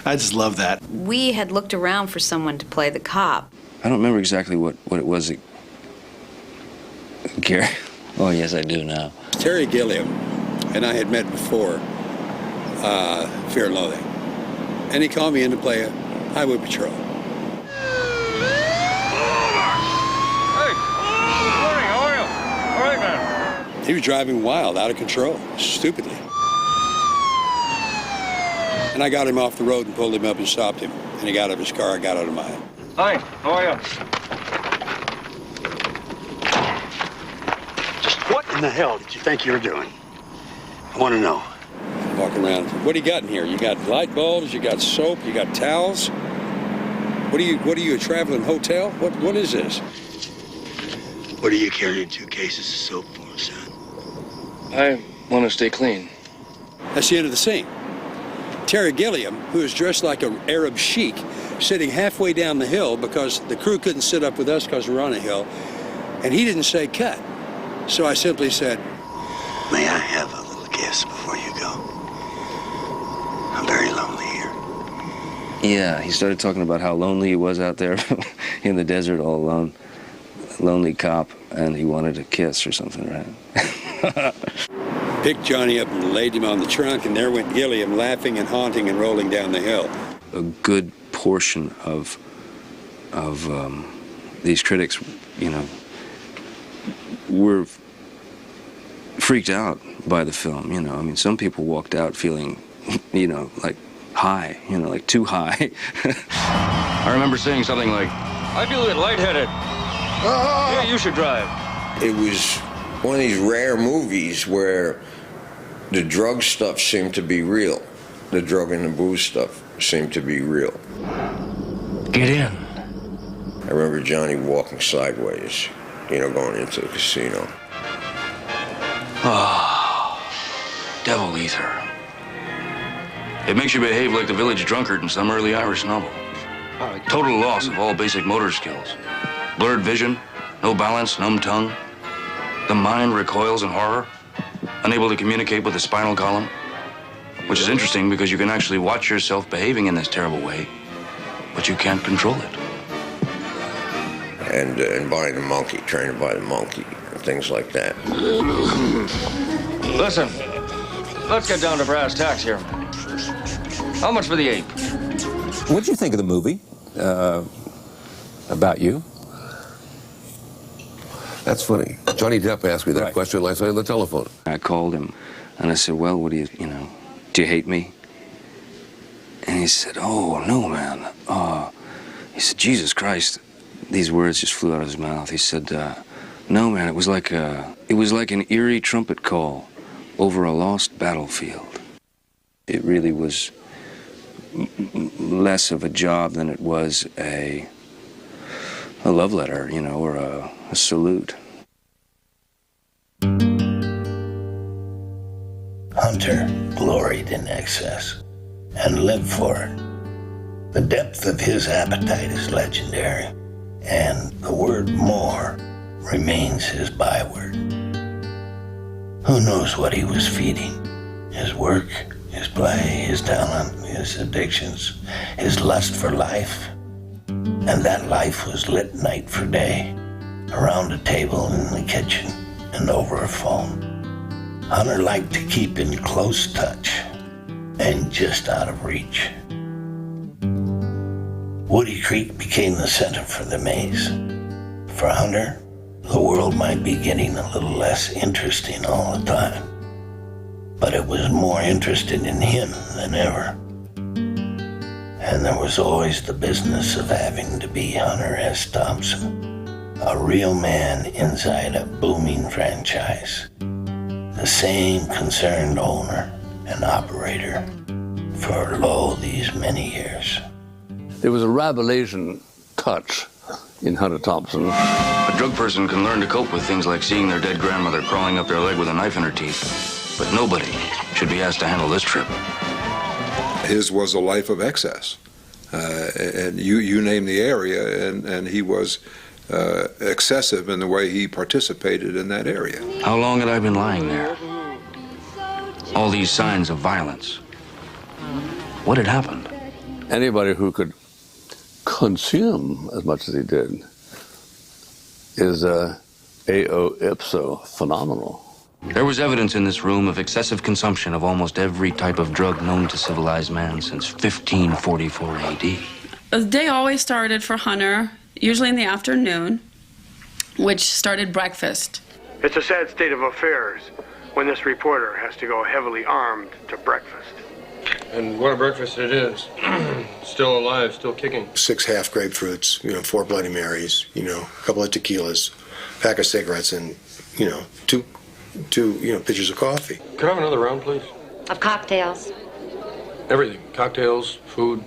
I just love that. We had looked around for someone to play the cop. I don't remember exactly what it was. Gary? Oh, yes, I do now. Terry Gilliam and I had met before Fear and Loathing. And he called me in to play a highway patrol. Hey, good morning, how are you? All right, man. He was driving wild, out of control, stupidly. And I got him off the road and pulled him up and stopped him. And he got out of his car, I got out of mine. Hi, how are you? What in the hell did you think you were doing? I want to know. Walking around. What do you got in here? You got light bulbs, you got soap, you got towels? What are you, a traveling hotel? What is this? What are you carrying 2 cases of soap for, son? I want to stay clean. That's the end of the scene. Terry Gilliam, who is dressed like an Arab sheik, sitting halfway down the hill because the crew couldn't sit up with us because we're on a hill, and he didn't say cut. So I simply said, "May I have a little kiss before you go? I'm very lonely here." Yeah, he started talking about how lonely he was out there in the desert all alone. Lonely cop, and he wanted a kiss or something, right? Picked Johnny up and laid him on the trunk, and there went Gilliam laughing and haunting and rolling down the hill. A good portion of these critics, were freaked out by the film. I mean, some people walked out feeling, like high, like too high. I remember saying something like, I feel a bit lightheaded. Yeah, you should drive. It was one of these rare movies where the drug stuff seemed to be real. The drug and the booze stuff seemed to be real. "Get in." I remember Johnny walking sideways, going into the casino. Oh, devil ether. It makes you behave like the village drunkard in some early Irish novel. Total loss of all basic motor skills. Blurred vision, no balance, numb tongue. The mind recoils in horror, unable to communicate with the spinal column. Which is interesting because you can actually watch yourself behaving in this terrible way, but you can't control it. And buying the monkey, trying to buy the monkey, and things like that. Listen, let's get down to brass tacks here. How much for the ape? What'd you think of the movie? About you? That's funny. Johnny Depp asked me that question last night on the telephone. I called him, and I said, "Well, what do you hate me?" And he said, "Oh, no, man." He said, "Jesus Christ." These words just flew out of his mouth. He said, "No, man, it was like an eerie trumpet call over a lost battlefield." It really was less of a job than it was a love letter, or a salute. Hunter gloried in excess and lived for it. The depth of his appetite is legendary, and the word more remains his byword. Who knows what he was feeding? His work, his play, his talent, his addictions, his lust for life. And that life was lit night for day, around a table in the kitchen and over a phone. Hunter liked to keep in close touch and just out of reach. Woody Creek became the center for the maze. For Hunter, the world might be getting a little less interesting all the time, but it was more interested in him than ever. And there was always the business of having to be Hunter S. Thompson, a real man inside a booming franchise, the same concerned owner and operator for, lo, these many years. There was a Rabelaisian touch in Hunter Thompson. A drug person can learn to cope with things like seeing their dead grandmother crawling up their leg with a knife in her teeth. But nobody should be asked to handle this trip. His was a life of excess. And you name the area, and he was excessive in the way he participated in that area. How long had I been lying there? All these signs of violence. What had happened? Anybody who could consume as much as he did is eo ipso phenomenal. There was evidence in this room of excessive consumption of almost every type of drug known to civilized man since 1544 AD. The day always started for Hunter, usually in the afternoon, which started breakfast. It's a sad state of affairs when this reporter has to go heavily armed to breakfast. And what a breakfast it is. Still alive, still kicking. 6 half grapefruits, 4 Bloody Marys, a couple of tequilas, pack of cigarettes, and, two pitchers of coffee. Can I have another round, please? Of cocktails. Everything. Cocktails, food,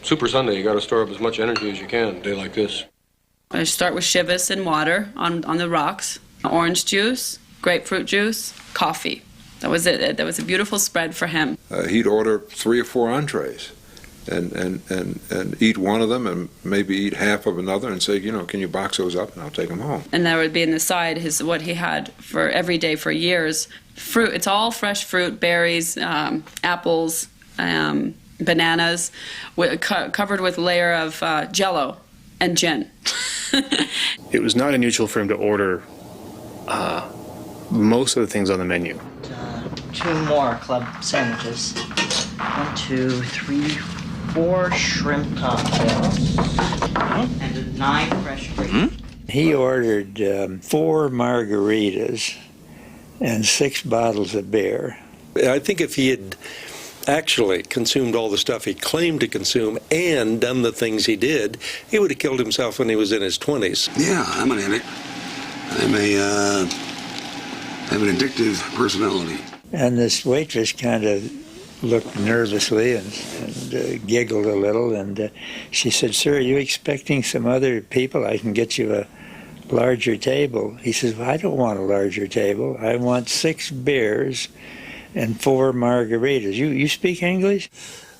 Super Sunday. You got to store up as much energy as you can a day like this. I start with Chivas and water on the rocks, orange juice, grapefruit juice, coffee. That was it. That was a beautiful spread for him. He'd order 3 or 4 entrees and eat one of them and maybe eat half of another and say, can you box those up and I'll take them home. And that would be in the side what he had for every day for years. Fruit, it's all fresh fruit, berries, apples, bananas, covered with a layer of Jell-O and gin. It was not unusual for him to order most of the things on the menu. 2 more club sandwiches. 1, 2, 3, 4 shrimp cocktails. And 9 fresh grapes. He ordered 4 margaritas and 6 bottles of beer. I think if he had actually consumed all the stuff he claimed to consume and done the things he did, he would have killed himself when he was in his 20s. Yeah, I'm an addict. I have an addictive personality. And this waitress kind of looked nervously and giggled a little, and she said, "Sir, are you expecting some other people? I can get you a larger table." He says, "Well, I don't want a larger table. I want 6 beers and 4 margaritas. You speak English?"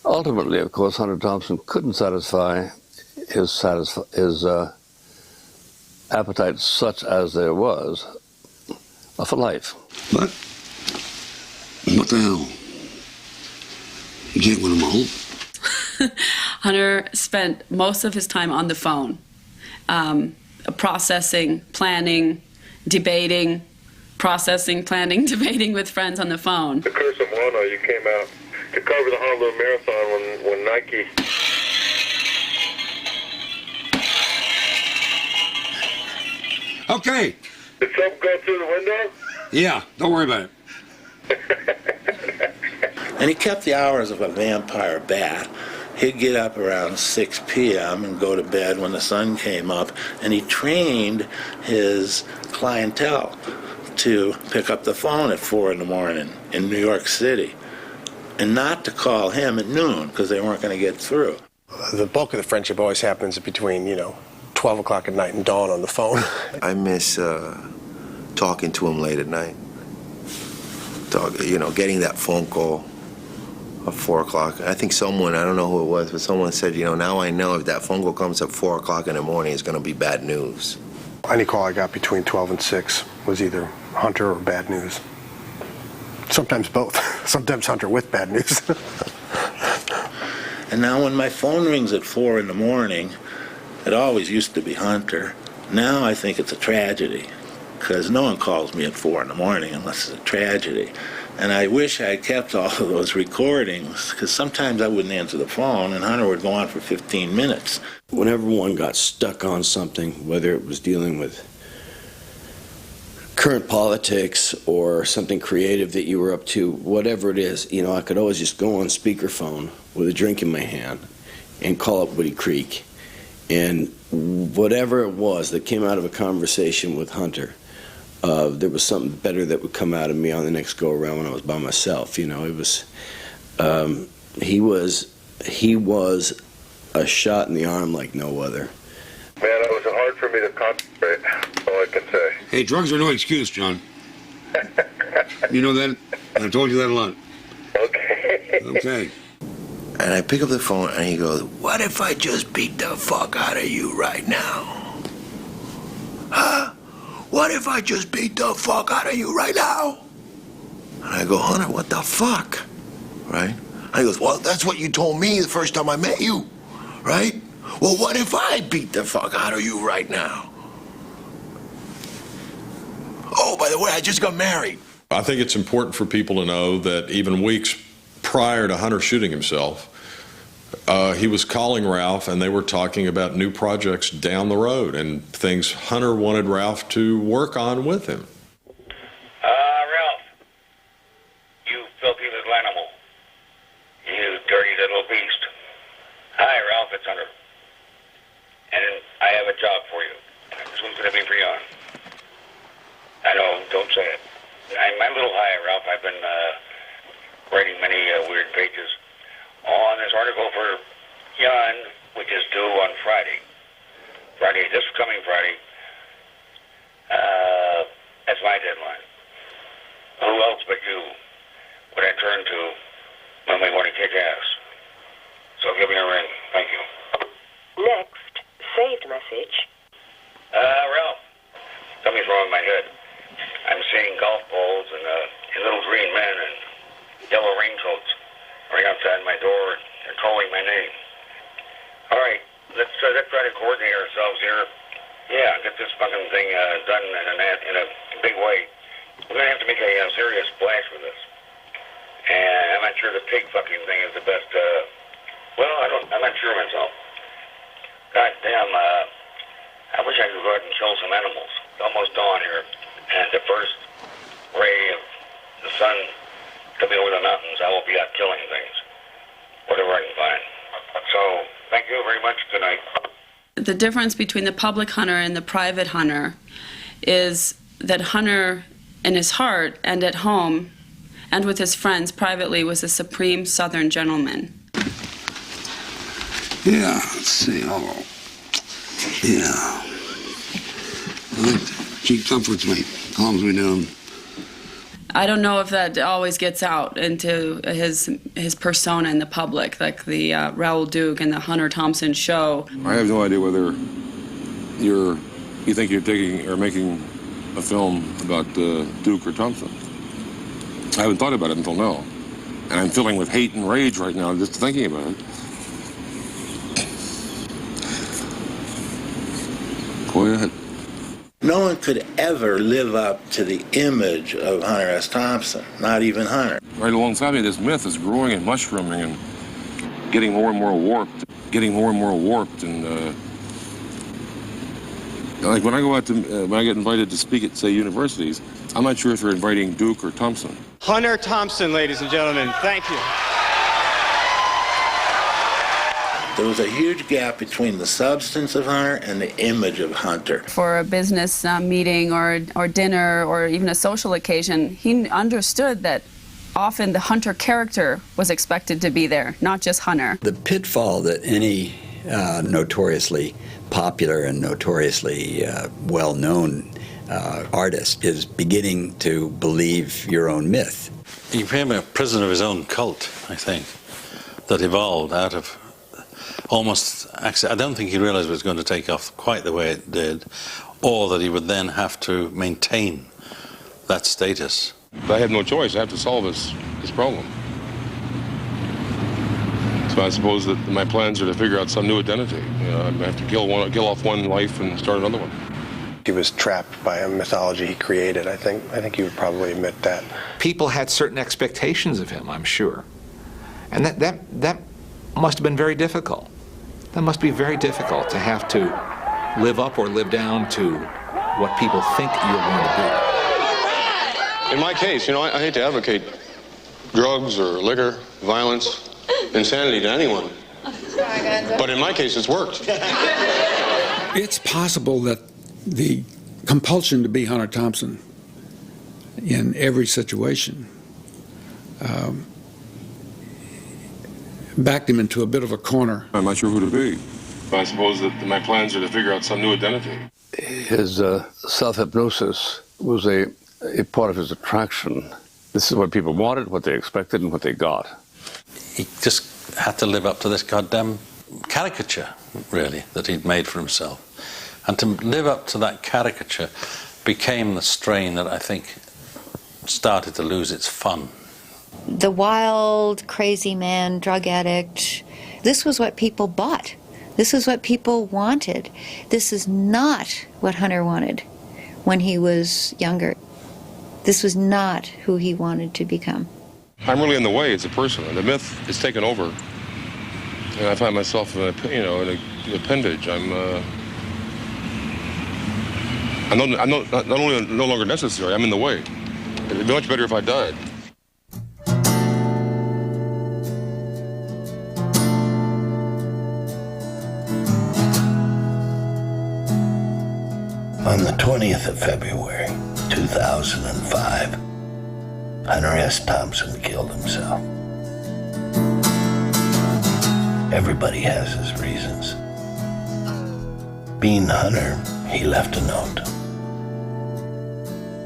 Ultimately, of course, Hunter Thompson couldn't satisfy his appetite such as there was for life. But what the hell? You can't win them all. Hunter spent most of his time on the phone, processing, planning, debating, debating with friends on the phone. The curse of Mono, you came out to cover the Honolulu Marathon when Nike... Okay. Did something go through the window? Yeah, don't worry about it. And he kept the hours of a vampire bat. He'd get up around 6 p.m. and go to bed when the sun came up, and he trained his clientele to pick up the phone at 4 in the morning in New York City and not to call him at noon because they weren't going to get through. The bulk of the friendship always happens between, 12 o'clock at night and dawn on the phone. I miss talking to him late at night. Getting that phone call at 4 o'clock. I think someone, I don't know who it was, but someone said, now I know if that phone call comes at 4 o'clock in the morning, it's going to be bad news. Any call I got between 12 and 6 was either Hunter or bad news. Sometimes both. Sometimes Hunter with bad news. And now when my phone rings at 4 in the morning, it always used to be Hunter. Now I think it's a tragedy because no one calls me at 4 in the morning unless it's a tragedy. And I wish I had kept all of those recordings because sometimes I wouldn't answer the phone and Hunter would go on for 15 minutes. Whenever one got stuck on something, whether it was dealing with current politics or something creative that you were up to, whatever it is, I could always just go on speakerphone with a drink in my hand and call up Woody Creek. And whatever it was that came out of a conversation with Hunter, there was something better that would come out of me on the next go-around when I was by myself. You know, it was, he was a shot in the arm like no other. Man, it was hard for me to concentrate. That's all I can say. Hey, drugs are no excuse, John. You know that? I've told you that a lot. Okay. Okay. And I pick up the phone and he goes, "What if I just beat the fuck out of you right now? Huh? What if I just beat the fuck out of you right now?" And I go, "Hunter, what the fuck?" Right? And he goes, "Well, that's what you told me the first time I met you, right? Well, what if I beat the fuck out of you right now? Oh, by the way, I just got married." I think it's important for people to know that even weeks prior to Hunter shooting himself, he was calling Ralph and they were talking about new projects down the road and things Hunter wanted Ralph to work on with him. Ralph, you filthy little animal. You dirty little beast. Hi, Ralph, it's Hunter. And I have a job for you. This one's going to be for you. I know, don't say it. I'm a little high, Ralph. I've been writing many weird pages on this article for Jan, which is due on Friday. This coming Friday. That's my deadline. Who else but you would I turn to when we want to kick ass? So give me a ring. Thank you. Next, saved message. Ralph, something's wrong with my head. I'm seeing golf balls and little green men and yellow raincoats right outside my door and calling my name. All right, let's try to coordinate ourselves here. Yeah, get this fucking thing done in a big way. We're gonna have to make a serious splash with this. And I'm not sure the pig fucking thing is the best. I'm not sure myself. God damn, I wish I could go out and kill some animals. It's almost dawn here, and the first ray of the sun coming over the mountains, I will be out killing things, whatever I can find. So, thank you very much. Good night. The difference between the public hunter and the private hunter is that Hunter, in his heart and at home and with his friends privately, was a supreme Southern gentleman. Yeah, let's see. Oh, yeah. She comforts me, calms me down. I don't know if that always gets out into his persona in the public, like the Raoul Duke and the Hunter Thompson show. I have no idea whether you think you're taking or making a film about Duke or Thompson. I haven't thought about it until now. And I'm filling with hate and rage right now just thinking about it. Go ahead. No one could ever live up to the image of Hunter S. Thompson, not even Hunter. Right alongside me, this myth is growing and mushrooming and getting more and more warped, and like when I go out to, when I get invited to speak at, say, universities, I'm not sure if they're inviting Duke or Thompson. Hunter Thompson, ladies and gentlemen, thank you. There was a huge gap between the substance of Hunter and the image of Hunter. For a business meeting or dinner or even a social occasion, he understood that often the Hunter character was expected to be there, not just Hunter. The pitfall that any notoriously popular and notoriously well-known artist is beginning to believe your own myth. He became a prisoner of his own cult, I think, that evolved out of almost accident. I don't think he realized it was going to take off quite the way it did, or that he would then have to maintain that status. I had no choice. I have to solve this problem. So I suppose that my plans are to figure out some new identity. You know, I have to kill off one life and start another one. He was trapped by a mythology he created. I think you would probably admit that. People had certain expectations of him, I'm sure. And that must have been very difficult. That must be very difficult to have to live up or live down to what people think you're going to be. In my case, I hate to advocate drugs or liquor, violence, insanity to anyone. But in my case, it's worked. It's possible that the compulsion to be Hunter Thompson in every situation backed him into a bit of a corner. I'm not sure who to be. But I suppose that my plans are to figure out some new identity. His self-hypnosis was a part of his attraction. This is what people wanted, what they expected, and what they got. He just had to live up to this goddamn caricature, really, that he'd made for himself. And to live up to that caricature became the strain that I think started to lose its fun. The wild, crazy man, drug addict, this was what people bought. This is what people wanted. This is not what Hunter wanted when he was younger. This was not who he wanted to become. I'm really in the way as a person, and the myth is taken over. And I find myself, in an appendage. I'm not only no longer necessary, I'm in the way. It'd be much better if I died. On the 20th of February, 2005, Hunter S. Thompson killed himself. Everybody has his reasons. Being Hunter, he left a note.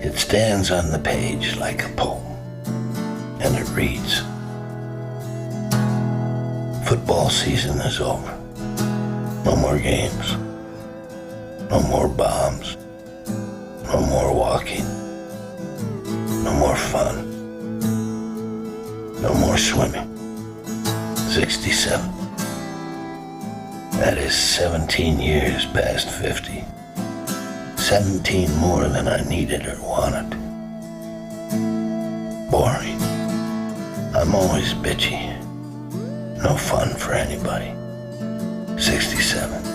It stands on the page like a poem, and it reads, "Football season is over. No more games. No more bombs. No more walking. No more fun. No more swimming. 67. That is 17 years past 50. 17 more than I needed or wanted. Boring. I'm always bitchy. No fun for anybody. 67.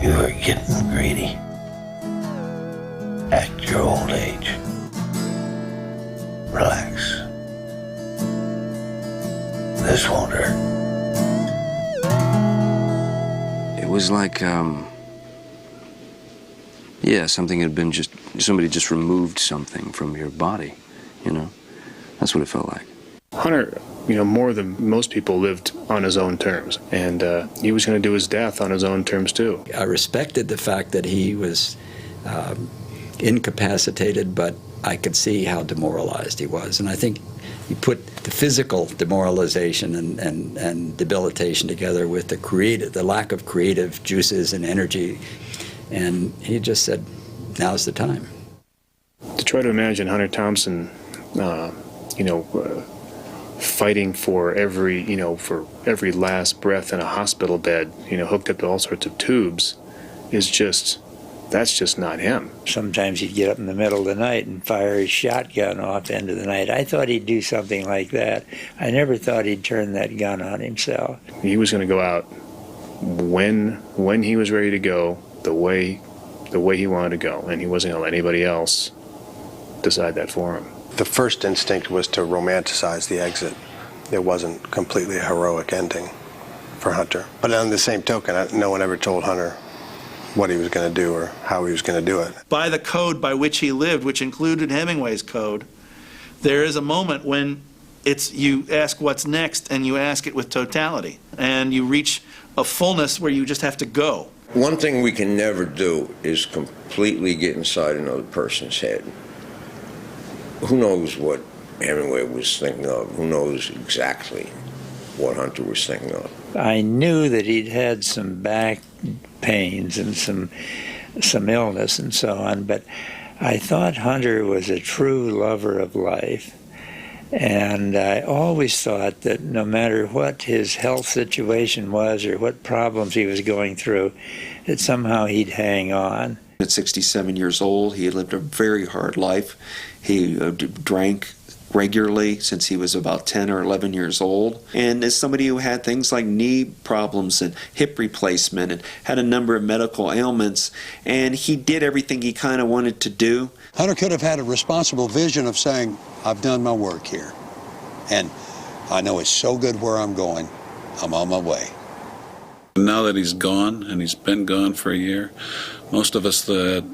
You are getting greedy. Act your old age. Relax. This won't hurt." It was like, something had been somebody just removed something from your body, That's what it felt like. Hunter, more than most people, lived on his own terms, and he was going to do his death on his own terms too. I respected the fact that he was incapacitated, but I could see how demoralized he was, and I think he put the physical demoralization and debilitation together with the lack of creative juices and energy, and he just said, "Now's the time." To try to imagine Hunter Thompson, fighting for every last breath in a hospital bed, hooked up to all sorts of tubes, that's just not him. Sometimes he'd get up in the middle of the night and fire his shotgun off into the night. I thought he'd do something like that. I never thought he'd turn that gun on himself. He was going to go out when he was ready to go, the way he wanted to go, and he wasn't going to let anybody else decide that for him. The first instinct was to romanticize the exit. It wasn't completely a heroic ending for Hunter. But on the same token, no one ever told Hunter what he was going to do or how he was going to do it. By the code by which he lived, which included Hemingway's code, there is a moment when you ask what's next, and you ask it with totality, and you reach a fullness where you just have to go. One thing we can never do is completely get inside another person's head. Who knows what Hemingway was thinking of? Who knows exactly what Hunter was thinking of? I knew that he'd had some back pains and some illness and so on, but I thought Hunter was a true lover of life. And I always thought that no matter what his health situation was or what problems he was going through, that somehow he'd hang on. At 67 years old, he had lived a very hard life. He drank regularly since he was about 10 or 11 years old. And as somebody who had things like knee problems and hip replacement and had a number of medical ailments, and he did everything he kind of wanted to do. Hunter could have had a responsible vision of saying, I've done my work here, and I know it's so good where I'm going, I'm on my way. Now that he's gone, and he's been gone for a year, most of us that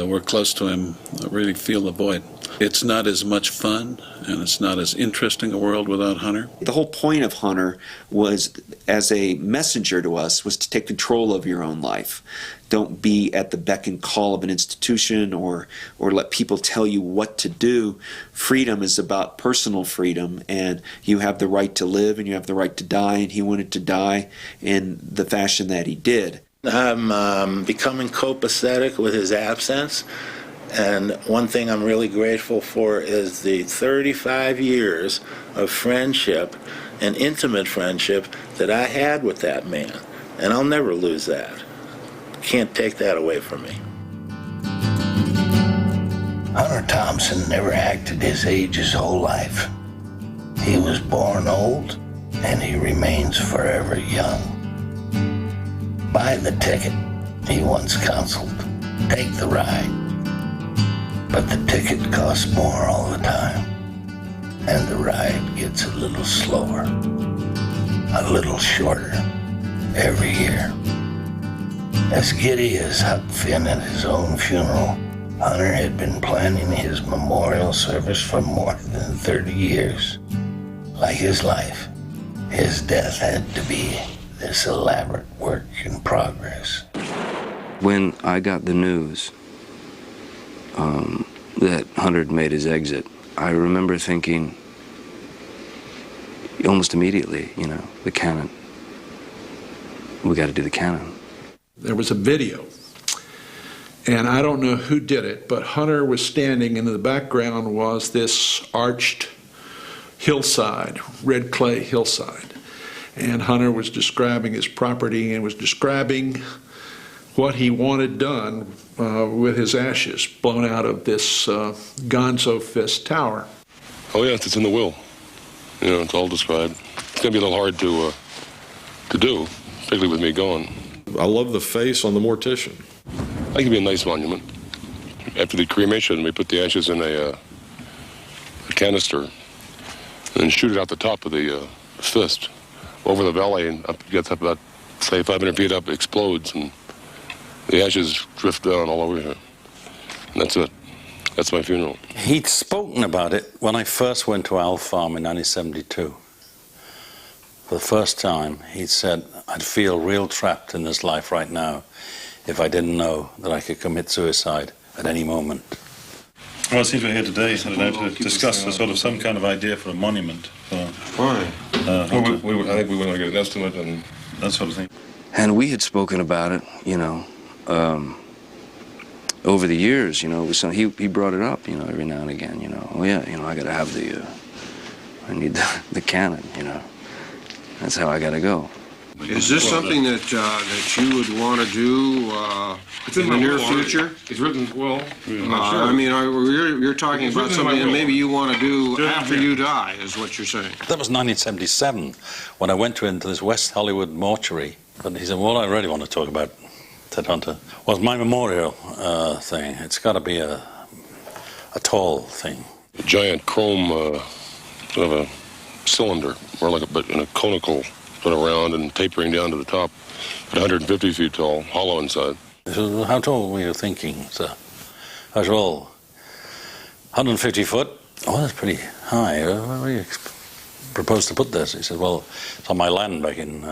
were close to him really feel the void. It's not as much fun, and it's not as interesting a world without Hunter. The whole point of Hunter was, as a messenger to us, was to take control of your own life. Don't be at the beck and call of an institution or let people tell you what to do. Freedom is about personal freedom, and you have the right to live and you have the right to die, and he wanted to die in the fashion that he did. I'm becoming copacetic with his absence, and one thing I'm really grateful for is the 35 years of friendship and intimate friendship that I had with that man, and I'll never lose that. Can't take that away from me. Hunter Thompson never acted his age his whole life. He was born old, and he remains forever young. Buy the ticket, he once counseled. Take the ride. But the ticket costs more all the time, and the ride gets a little slower, a little shorter every year. As giddy as Huck Finn at his own funeral, Hunter had been planning his memorial service for more than 30 years. Like his life, his death had to be this elaborate work in progress. When I got the news that Hunter had made his exit, I remember thinking almost immediately, the cannon. We got to do the cannon. There was a video, and I don't know who did it, but Hunter was standing, and in the background was this arched hillside, red clay hillside. And Hunter was describing his property and was describing what he wanted done with his ashes blown out of this Gonzo Fist tower. Oh yes, it's in the will. It's all described. It's going to be a little hard to do, particularly with me gone. I love the face on the mortician. I think it'd be a nice monument. After the cremation, we put the ashes in a canister and then shoot it out the top of the fist over the valley, and up, gets up about, say, 500 feet up, it explodes, and the ashes drift down all over here. And that's it. That's my funeral. He'd spoken about it when I first went to Owl Farm in 1972. For the first time, he said, I'd feel real trapped in this life right now if I didn't know that I could commit suicide at any moment. Well, it seems we're here today to discuss some kind of idea for a monument. Why? I think we want to get an estimate and that sort of thing. And we had spoken about it, over the years, he brought it up, every now and again, oh yeah, I got to have I need the cannon, That's how I got to go. Is this something that you would want to do in the near future? It's written, well, I'm not sure. I mean, you're talking about something that maybe you want to do after you die, is what you're saying. That was 1977 when I went into this West Hollywood mortuary. But he said, what I really want to talk about, said Hunter, was my memorial thing. It's got to be a tall thing. A giant chrome sort of a cylinder, more like a conical sort of round and tapering down to the top, 150 feet tall, hollow inside. So how tall were you thinking, sir? I said, well, 150 foot. Oh, that's pretty high. Where do you propose to put this? He said, well, it's on my land back in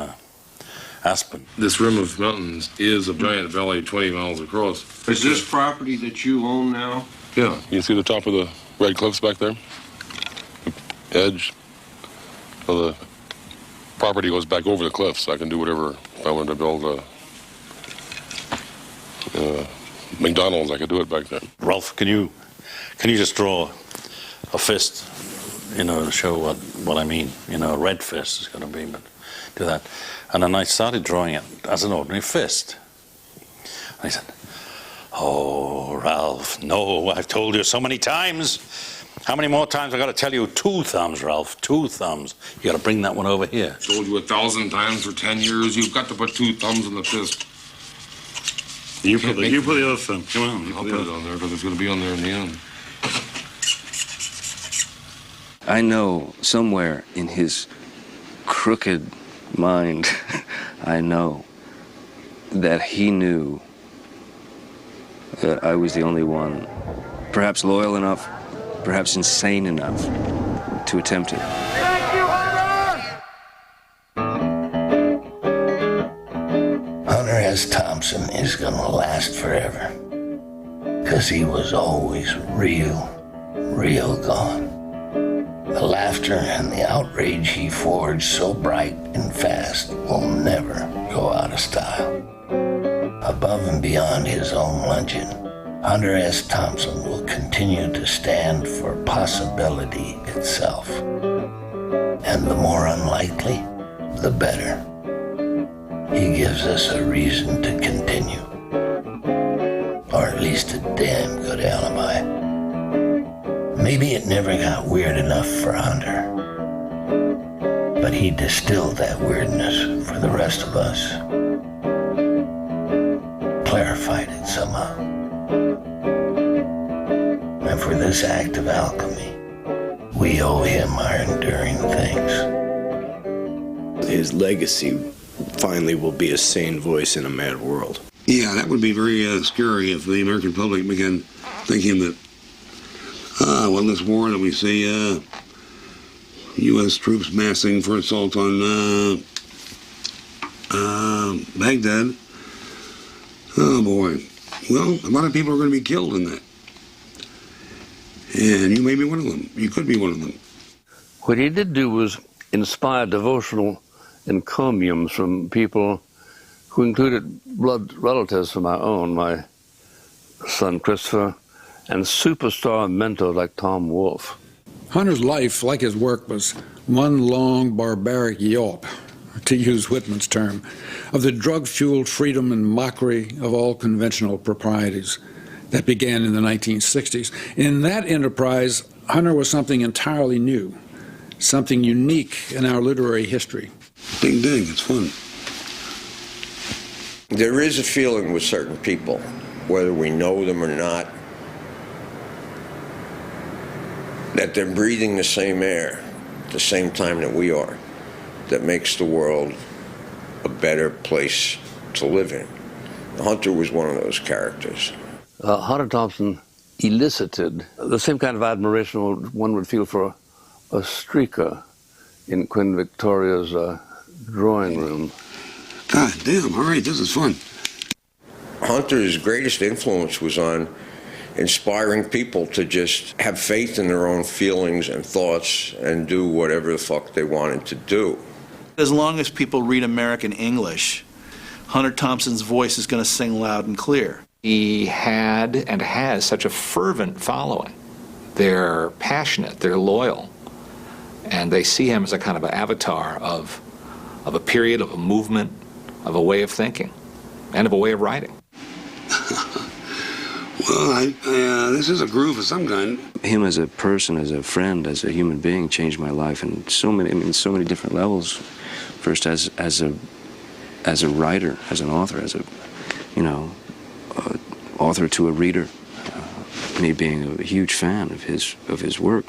Aspen. This rim of mountains is a giant valley 20 miles across. Is this property that you own now? Yeah. You see the top of the red cliffs back there? Edge. Well, the property goes back over the cliffs, so I can do whatever. If I wanted to build McDonald's, I could do it back there. Ralph, can you just draw a fist, to show what I mean? A red fist is going to be, but do that. And then I started drawing it as an ordinary fist. And he said, oh, Ralph, no, I've told you so many times. How many more times I got to tell you? 2 thumbs, Ralph, 2 thumbs. You got to bring that one over here. Told you 1,000 times for 10 years, you've got to put 2 thumbs in the fist. You put the other thumb. Come on. I'll put it on there because it's going to be on there in the end. I know somewhere in his crooked mind, I know that he knew that I was the only one, perhaps loyal enough, perhaps insane enough to attempt it. Hunter S. Thompson is gonna last forever. 'Cause he was always real gone. The laughter and the outrage he forged so bright and fast will never go out of style. Above and beyond his own legend, Hunter S. Thompson will continue to stand for possibility itself. And the more unlikely, the better. He gives us a reason to continue. Or at least a damn good alibi. Maybe it never got weird enough for Hunter. But he distilled that weirdness for the rest of us. Clarified it somehow. And for this act of alchemy, we owe him our enduring thanks. His legacy finally will be a sane voice in a mad world. Yeah, that would be very scary if the American public began thinking that, well, this war that we see U.S. troops massing for assault on Baghdad. Oh, boy. Well, a lot of people are going to be killed in that. And you may be one of them. You could be one of them. What he did do was inspire devotional encomiums from people who included blood relatives of my own, my son Christopher, and superstar mentors like Tom Wolfe. Hunter's life, like his work, was one long barbaric yelp, to use Whitman's term, of the drug-fueled freedom and mockery of all conventional proprieties that began in the 1960s. In that enterprise, Hunter was something entirely new, something unique in our literary history. Ding, ding, it's fun. There is a feeling with certain people, whether we know them or not, that they're breathing the same air at the same time that we are, that makes the world a better place to live in. Hunter was one of those characters. Hunter Thompson elicited the same kind of admiration one would feel for a streaker in Queen Victoria's drawing room. God damn, all right, this is fun. Hunter's greatest influence was on inspiring people to just have faith in their own feelings and thoughts and do whatever the fuck they wanted to do. As long as people read American English, Hunter Thompson's voice is going to sing loud and clear. He had and has such a fervent following. They're passionate, they're loyal, and they see him as a kind of an avatar of a period, of a movement, of a way of thinking, and of a way of writing. Well, this is a groove of some kind. Him as a person, as a friend, as a human being changed my life in so many different levels. First as a writer, as an author, as a, author to a reader. Me being a huge fan of his work.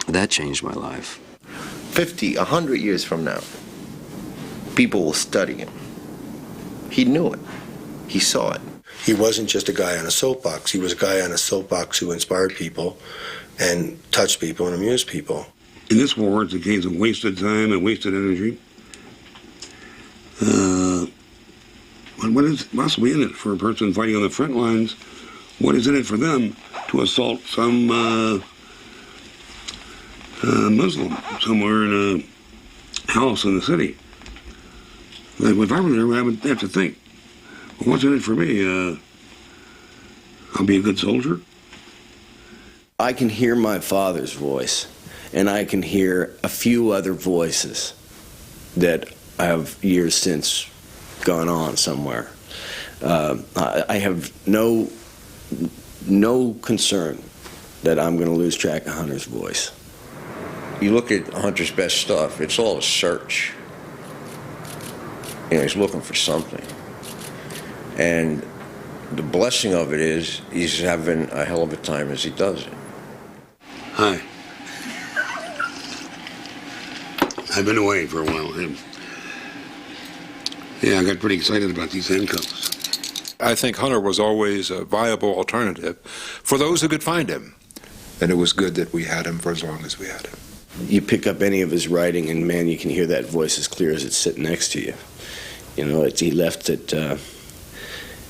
That changed my life. 50, 100 years from now, people will study him. He knew it. He saw it. He wasn't just a guy on a soapbox. He was a guy on a soapbox who inspired people and touched people and amused people. In this war, it's a case of wasted time and wasted energy. What is possibly in it for a person fighting on the front lines? What is in it for them to assault some Muslim somewhere in a house in the city? Like, if I were there, I would have to think, well, what's in it for me? I'll be a good soldier. I can hear my father's voice, and I can hear a few other voices that have years since gone on somewhere. I have no concern that I'm going to lose track of Hunter's voice. You look at Hunter's best stuff, it's all a search. He's looking for something. And the blessing of it is he's having a hell of a time as he does it. Hi. I've been away for a while. Yeah, I got pretty excited about these handcuffs. I think Hunter was always a viable alternative for those who could find him. And it was good that we had him for as long as we had him. You pick up any of his writing, and man, you can hear that voice as clear as it's sitting next to you. You know, he left it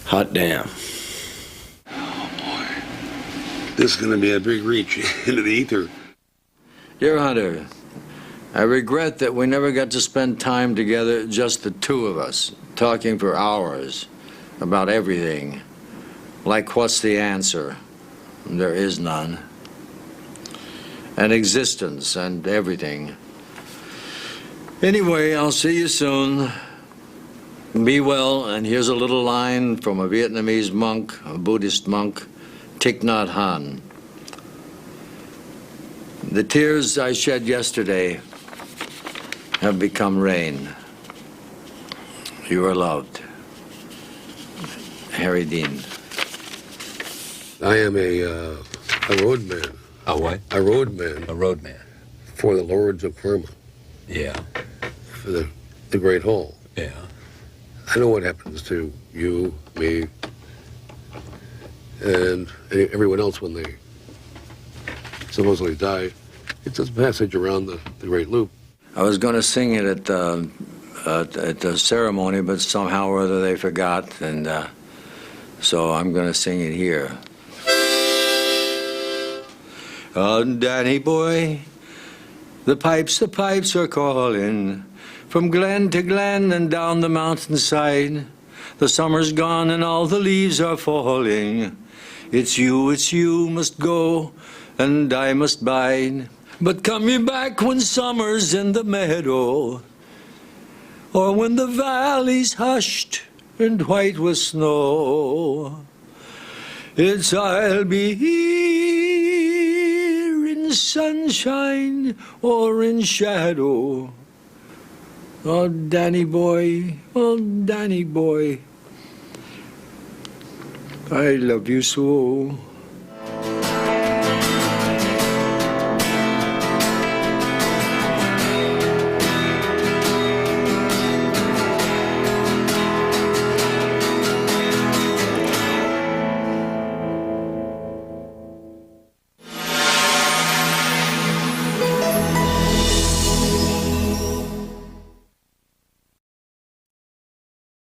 hot damn. Oh, boy. This is going to be a big reach into the ether. Dear Hunter, I regret that we never got to spend time together, just the two of us, talking for hours about everything. Like, what's the answer? There is none. And existence and everything. Anyway, I'll see you soon. Be well, and here's a little line from a Vietnamese monk, a Buddhist monk, Thich Nhat Hanh. The tears I shed yesterday have become rain. You are loved. Harry Dean. I am a roadman. A what? A roadman. A roadman. For the Lords of Burma. Yeah. For the Great Hall. Yeah. I know what happens to you, me, and everyone else when they supposedly die. It's a passage around the Great Loop. I was going to sing it at the ceremony, but somehow or other they forgot, and so I'm going to sing it here. Oh, Danny boy, the pipes are calling from glen to glen and down the mountainside. The summer's gone and all the leaves are falling. It's you must go and I must bide. But come you back when summer's in the meadow, or when the valley's hushed and white with snow. It's I'll be here in sunshine or in shadow. Oh, Danny boy, I love you so.